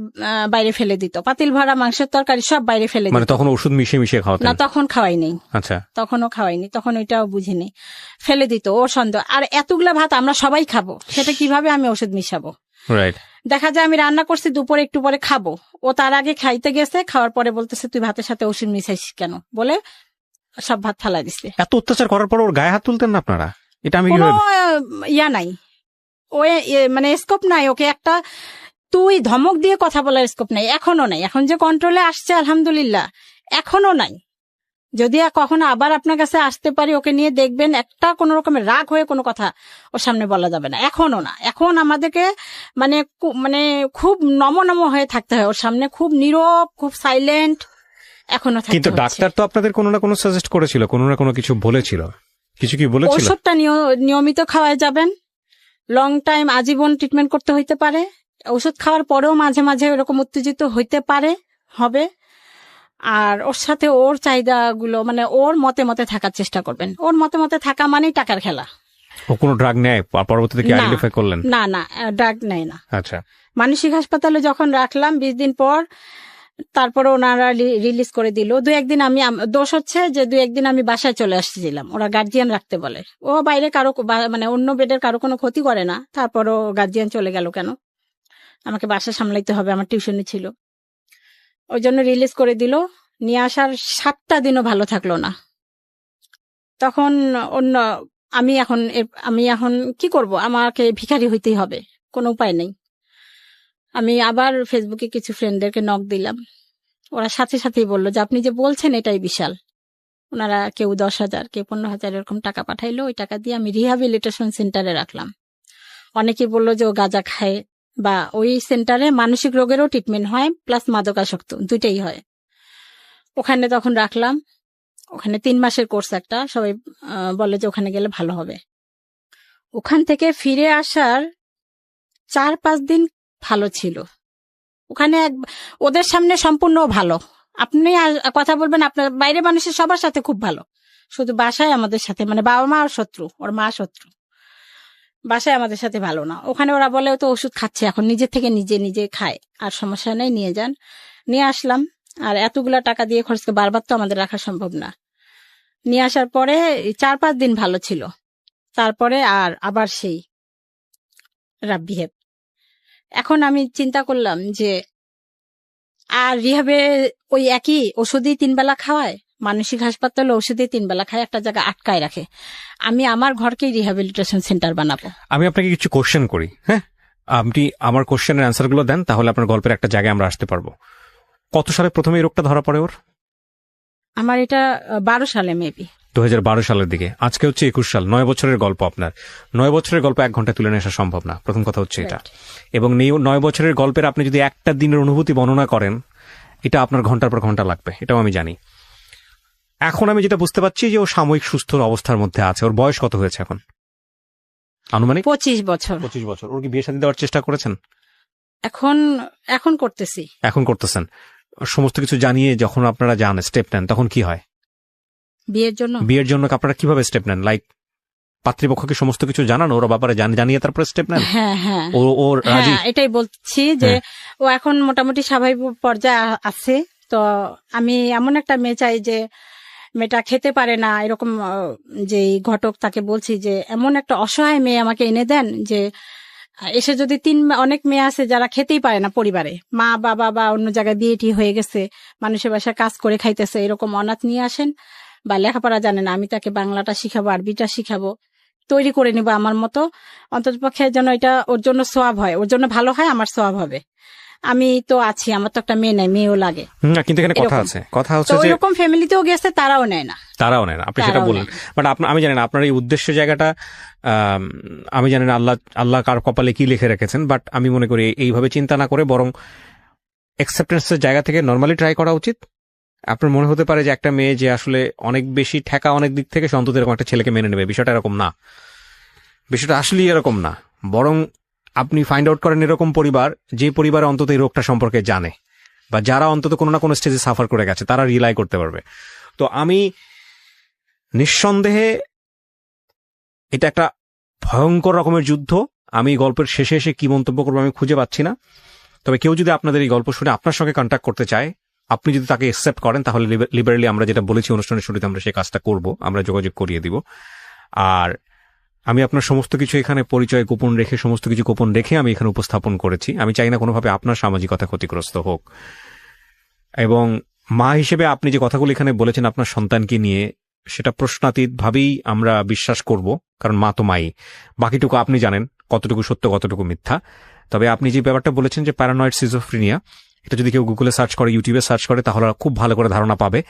বাইরে ফেলে দিত, পাতিল ভরা মাংসের তরকারি সব বাইরে ফেলে দিত। তখন ওষুধ মিশিয়ে খাওয়াতেন না? তখন খাওয়াই নেই। আচ্ছা। তখনও খাওয়াইনি, তখন ওইটাও বুঝিনি, ফেলে দিত। ওর সন্দেহ, আর এতগুলা ভাত আমরা সবাই খাবো, সেটা কিভাবে আমি ওষুধ মিশাবো? রাইট। দেখা যায় আমি রান্না করছি, দুপুরে একটু পরে খাবো, ও তার আগে খাইতে গেছে, খাওয়ার পরে বলতেছে তুই ভাতের সাথে ওষুধ মিশাইছিস কেন, বলে সব ভাত থালা দিচ্ছে। এত অত্যাচার করার পর ওর গায়ে হাত তুলতেন না আপনারা? এটা আমি ইয়া নাই, ও মানে স্কোপ নাই ওকে একটা তুই ধমক দিয়ে কথা বলার স্কোপ নাই, এখনো নাই। এখন যে কন্ট্রোলে আসছে আলহামদুলিল্লাহ, এখনো নাই। যদি কখনো আবার আপনার কাছে আসতে পারি, ওকে নিয়ে দেখবেন একটা কোন রকমের রাগ হয়ে কোনো কথা ওর সামনে বলা যাবে না, এখনো না। এখন আমাদেরকে মানে মানে খুব নম হয়ে থাকতে হয় ওর সামনে, খুব নীরব, খুব সাইলেন্ট এখনো। কিন্তু ডাক্তার তো আপনাদের কোনো না কোনো সাজেস্ট করেছিল, কোনো না কোনো কিছু বলেছিল, কিছু কি বলেছিল? ওষুধটা নিয়মিত খাওয়াই যাবেন, লং টাইম আজীবন ট্রিটমেন্ট করতে হইতে পারে। ওষুধ খাওয়ার পরেও মাঝে মাঝে এরকম উত্তেজিত হইতে পারে, হবে। আর ওর সাথে ওর চাহিদাগুলো মানে ওর মতে মতে থাকার চেষ্টা করবেন। ওর মতে মতে থাকা মানেই টাকার খেলা। ও কোনো ড্রাগ নেয় পরবর্তীতে কি আইডেন্টিফাই করলেন? না, ড্রাগ নেয় না। আচ্ছা। মানসিক হাসপাতালে যখন রাখলাম 20 দিন পর তারপরে ওনারা রিলিজ করে দিল। 2-1 দিন আমি দোষ হচ্ছে যে 2-1 দিন আমি বাসায় চলে আসছিলাম, ওরা গার্জিয়ান রাখতে বলে। ও বাইরে কারো মানে অন্য বেডের কারো কোনো ক্ষতি করে না, তারপরও গার্জিয়ান চলে গেল কেন? আমাকে বাসা সামলাইতে হবে, আমার টিউশনি ছিল, ওই জন্য রিলিজ করে দিল। নিয়ে আসার 7টা দিনও ভালো থাকলো না। তখন অন্য আমি এখন কি করব, আমাকে ভিখারি হইতেই হবে, কোনো উপায় নেই। আমি আবার ফেসবুকে কিছু ফ্রেন্ডদেরকে নক দিলাম, ওরা সাথে সাথেই বললো যে আপনি যে বলছেন এটাই বিশাল। ওনারা কেউ 10,000 কেউ 15,000 এরকম টাকা পাঠাইলো। ওই টাকা দিয়ে আমি রিহ্যাবিলিটেশন সেন্টারে রাখলাম। অনেকে বললো যে ও গাঁজা খায়, বা ওই সেন্টারে মানসিক রোগেরও ট্রিটমেন্ট হয়, প্লাস মাদকাসক্ত দুইটাই হয়। ওখানে তখন রাখলাম। ওখানে 3 মাসের কোর্স একটা, সবাই বলে যে ওখানে গেলে ভালো হবে। ওখান থেকে ফিরে আসার 4-5 দিন ভালো ছিল। ওখানে ওদের সামনে সম্পূর্ণ ভালো, আপনি কথা বলবেন আপনার বাইরে মানুষের সবার সাথে খুব ভালো, শুধু বাসায় আমাদের সাথে, মানে বাবা মা আর শত্রু, ওর মা শত্রু, বাসায় আমাদের সাথে ভালো না। ওখানে ওরা বলে তো ওষুধ খাচ্ছে এখন, নিজে থেকে নিজে খায়, আর সমস্যা নেই, নিয়ে যান। নিয়ে আসলাম। আর এতগুলা টাকা দিয়ে খরচকে বারবার তো আমাদের রাখা সম্ভব না। নিয়ে আসার পরে 4-5 দিন ভালো ছিল, তারপরে আবার সেই রাব বিহেভ। এখন আমি চিন্তা করলাম যে আর রিহাবে ওই একই ওষুধই 3 বেলা খাওয়ায়, মানসিক হাসপাতালে ওষুধই 3 বেলা খায়, একটা জায়গা আটকায় রাখে। আমি আমার ঘরকেই রিহ্যাবিলিটেশন সেন্টার বানাবো। আমি আপনাকে কিছু কোশ্চেন করি, হ্যাঁ, আপনি আমার কোশ্চেনের অ্যান্সার গুলো দেন, তাহলে আপনার গল্পের একটা জায়গায় আমরা আসতে পারবো। কত সালে প্রথমে এই রোগটা ধরা পড়ে ওর? আমার এটা 12 সালে মেবি, 2012 সালের দিকে। আজকে হচ্ছে 21 সাল, 9 বছরের গল্প আপনার। 9 বছরের গল্প 1 ঘন্টা তুলে নিয়ে আসা সম্ভব না, প্রথম কথা হচ্ছে এটা। এবং 9 বছরের গল্পের আপনি যদি একটা দিনের অনুভূতি বর্ণনা করেন, এটা আপনার ঘন্টার পর ঘন্টা লাগবে, এটাও আমি জানি। এখন আমি যেটা বুঝতে পারছি যে ও সাময়িক সুস্থ অবস্থার মধ্যে আছে। ওর বয়স কত হয়েছে এখন আনুমানিক? 25 বছর। 25 বছর। ওর কি বিয়ে শাদী দেওয়ার চেষ্টা করেছেন? এখন করতেছি। এখন করতেছেন। সমস্ত কিছু জানিয়ে যখন আপনারা যান, স্টেপ নেন, তখন কি হয়? বিয়ের জন্য আপনারা কিভাবে স্টেপ নেন? লাইক পাত্রীপক্ষকে সমস্ত কিছু জানান, ওরা ব্যাপারে জানিয়ে তারপরে স্টেপ নেন? হ্যাঁ হ্যাঁ, ও রাজি? এটাই বলছি যে ও এখন মোটামুটি স্বাভাবিক পর্যায়ে আছে। তো আমি এমন একটা মেয়ে চাই যে মেয়েটা খেতে পারে না, এরকম যে ঘটক তাকে বলছি যে এমন একটা অসহায় মেয়ে আমাকে এনে দেন, যে এসে যদি অনেক মেয়ে আছে যারা খেতেই পারে না, পরিবারে মা বাবা বা অন্য জায়গায় বিয়েটি হয়ে গেছে, মানুষের বাসায় কাজ করে খাইতেছে, এরকম অনাথ নিয়ে আসেন, বা লেখাপড়া জানে না, আমি তাকে বাংলাটা শিখাবো, আরবিটা শিখাবো, তৈরি করে নিব আমার মতো। অন্ততপক্ষে যেন এটা ওর জন্য সোয়াব হয়, ওর জন্য ভালো হয়, আমার সোয়াব হবে। আমি তো আছি, আমার তো একটা মেয়ে নাই, মেয়েও লাগে। কিন্তু এখানে কথা হচ্ছে যে এরকম ফ্যামিলিতেও গেছে, তারাও নেয় না। আপনি সেটা বললেন, বাট আমি জানি না আপনার এই উদ্দেশ্য জায়গাটা, আমি জানি না আল্লাহ কার কপালে কি লিখে রেখেছেন, বাট আমি মনে করি এইভাবে চিন্তা না করে বরং অ্যাকসেপ্টেন্সের জায়গা থেকে নর্মালি ট্রাই করা উচিত। আপনার মনে হতে পারে যে একটা মেয়ে যে আসলে অনেক বেশি ঠেকা অনেক দিক থেকে, সে অন্তত এরকম একটা ছেলেকে মেনে নেবে, বিষয়টা এরকম না। বিষয়টা আসলেই এরকম না, বরং আপনি ফাইন্ড আউট করেন এরকম পরিবার, যে পরিবারে অন্তত এই রোগটা সম্পর্কে জানে, বা যারা অন্তত কোনো না কোনো স্টেজে সাফার করে গেছে, তারা রিলাই করতে পারবে। তো আমি নিঃসন্দেহে এটা একটা ভয়ঙ্কর রকমের যুদ্ধ। আমি গল্পের শেষে এসে কি মন্তব্য করবো আমি খুঁজে পাচ্ছি না। তবে কেউ যদি আপনাদের এই গল্প শুনে আপনার সঙ্গে কন্ট্যাক্ট করতে চায়, আপনি যদি তাকে অ্যাকসেপ্ট করেন, তাহলে লিবারেলি আমরা যেটা বলেছি অনুষ্ঠানের শুরুতে, আমরা সেই কাজটা করব, আমরা যোগাযোগ করিয়ে দিব। আর আমি আপনার সমস্ত কিছু এখানে পরিচয় গোপন রেখে, সমস্ত কিছু গোপন রেখে আমি এখানে উপস্থাপন করেছি। আমি চাই না কোনোভাবে আপনার সামাজিকতা ক্ষতিগ্রস্ত হোক। এবং মা হিসেবে আপনি যে কথাগুলো এখানে বলেছেন আপনার সন্তানকে নিয়ে, সেটা প্রশ্নাতীত ভাবেই আমরা বিশ্বাস করব, কারণ মা তো মাই। বাকিটুকু আপনি জানেন কতটুকু সত্য কতটুকু মিথ্যা। তবে আপনি যে ব্যাপারটা বলেছেন যে প্যারানয়েড সিজোফ্রেনিয়া, এটা যদি কেউ গুগলে সার্চ করে, ইউটিউবে সার্চ করে, তাহলে খুব ভালো করে ধারণা পাবে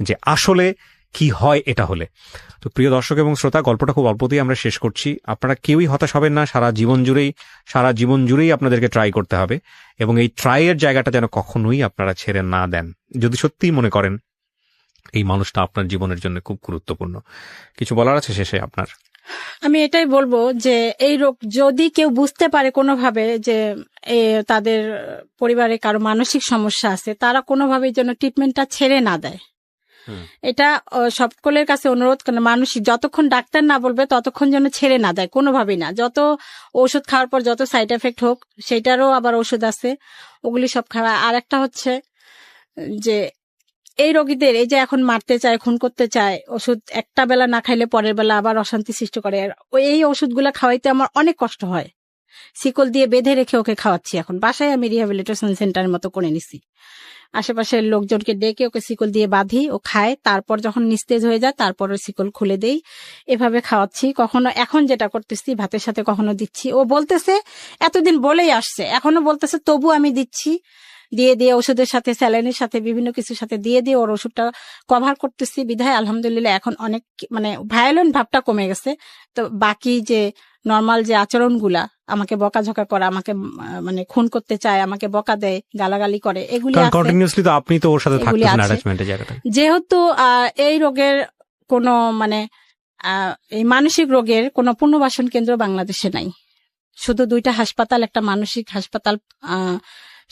যে আসলে কি হয় এটা হলে। তো প্রিয় দর্শক এবং শ্রোতা, গল্পটা খুব অল্পতেই আমরা শেষ করছি। আপনারা কেউই হতাশ হবেন না, সারা জীবন জুড়েই আপনাদেরকে ট্রাই করতে হবে, এবং এই ট্রাইয়ের জায়গাটা যেন কখনোই আপনারা ছেড়ে না দেন, যদি সত্যিই মনে করেন এই মানুষটা আপনার জীবনের জন্য খুব গুরুত্বপূর্ণ। কিছু বলার আছে শেষে আপনার? আমি এটাই বলবো যে এই রোগ যদি কেউ বুঝতে পারে কোনোভাবে যে তাদের পরিবারে কারো মানসিক সমস্যা আছে, তারা কোনোভাবে যেন ট্রিটমেন্টটা ছেড়ে না দেয়। এটা সকলের কাছে অনুরোধ করেন, মানসিক যতক্ষণ ডাক্তার না বলবে ততক্ষণ যেন ছেড়ে না দেয়, কোনোভাবেই না। যত ওষুধ খাওয়ার পর যত সাইড এফেক্ট হোক, সেটারও আবার ওষুধ আছে, ওগুলি সব খাওয়া। আর একটা হচ্ছে যে এই রোগীদের এই যে এখন মারতে চায়, খুন করতে চায়, ওষুধ একটা বেলা না খাইলে পরের বেলা আবার অশান্তি সৃষ্টি করে, এই ওষুধগুলো খাওয়াইতে আমার অনেক কষ্ট হয়। শিকল দিয়ে বেঁধে রেখে ওকে খাওয়াচ্ছি। এখন বাসায় আমি রিহ্যাবিলিটেশন সেন্টারের মতো করে নিছি, আশেপাশের লোকজনকে ডেকে ওকে শিকল দিয়ে বাঁধি, ও খায়, তারপর যখন নিস্তেজ হয়ে যায় তারপর ওই শিকল খুলে দেই, এভাবে খাওয়াচ্ছি। কখনো এখন যেটা করতেছি ভাতের সাথে কখনো দিচ্ছি, ও বলতেছে এতদিন বলেই আসছে, এখনো বলতেছে তবু আমি দিচ্ছি, দিয়ে দিয়ে ওষুধের সাথে স্যালাইনের সাথে বিভিন্ন কিছুর সাথে দিয়ে দিয়ে ওর ওষুধটা কভার করতেছি। বিধায় আলহামদুলিল্লাহ এখন অনেক মানে ভায়োলেন্ট ভাবটা কমে গেছে। তো বাকি যে নর্মাল যে আচরণগুলা, আমাকে বকাঝকা করা, আমাকে মানে খুন করতে চায়, আমাকে বকা দেয়, গালাগালি করে, এগুলি কন্টিনিউয়াসলি তো আপনি তো ওর সাথে থাকতেছেন অ্যাটাচমেন্টের জায়গাটা। যেহেতু এই রোগের কোনো মানে এই মানসিক রোগের কোনো পুনর্বাসন কেন্দ্র বাংলাদেশে নাই, শুধু 2টা হাসপাতাল, একটা মানসিক হাসপাতাল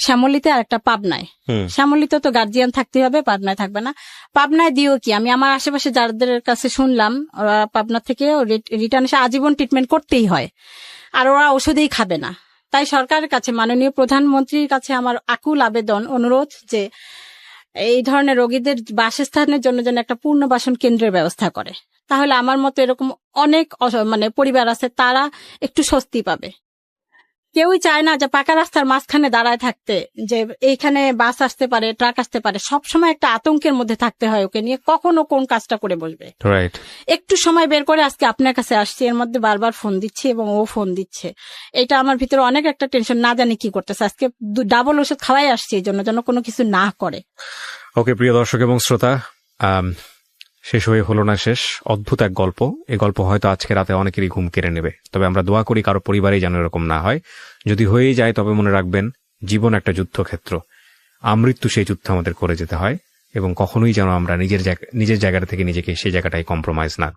শ্যামলীতে আর একটা পাবনায়। শ্যামলীতে তো গার্জিয়ান থাকতে হবে, পাবনায় থাকবে না। পাবনায় দিও কি, আমি আমার আশেপাশে যাদের কাছে শুনলাম ওরা পাবনা থেকে রিটার্ন এসে আজীবন ট্রিটমেন্ট করতেই হয়, আর ওরা ওষুধেই খাবে না। তাই সরকারের কাছে, মাননীয় প্রধানমন্ত্রীর কাছে আমার আকুল আবেদন, অনুরোধ যে এই ধরনের রোগীদের বাসস্থানের জন্য যেন একটা পুনর্বাসন কেন্দ্রের ব্যবস্থা করে। তাহলে আমার মতো এরকম অনেক মানে পরিবার আছে, তারা একটু স্বস্তি পাবে। কেউই চায় না যে পাকা রাস্তার মাঝখানে দাঁড়ায় থাকতে, যে এইখানে বাস আসতে পারে, ট্রাক আসতে পারে, সবসময় একটা আতঙ্কের মধ্যে থাকতে হয় ওকে নিয়ে, কখনো কোন কাজটা করে বসবে। একটু সময় বের করে আজকে আপনার কাছে আসছি, এর মধ্যে বারবার ফোন দিচ্ছি এবং ও ফোন দিচ্ছে, এটা আমার ভিতরে অনেক একটা টেনশন, না জানি কি করতেছে। আজকে ডাবল ওষুধ খাওয়াই আসছি এই জন্য, যেন কোনো কিছু না করে। ওকে, প্রিয় দর্শক এবং শ্রোতা, শেষ হয়ে হলো না শেষ, অদ্ভুত এক গল্প। এই গল্প হয়তো আজকে রাতে অনেকেরই ঘুম কেড়ে নেবে, তবে আমরা দোয়া করি কারো পরিবারেই যেন এরকম না হয়। যদি হয়েই যায় তবে মনে রাখবেন, জীবন একটা যুদ্ধক্ষেত্র, আমৃত্যু সেই যুদ্ধ আমাদের করে যেতে হয়, এবং কখনোই যেন আমরা নিজের জায়গাটা থেকে নিজেকে সেই জায়গাটায় কম্প্রোমাইজ না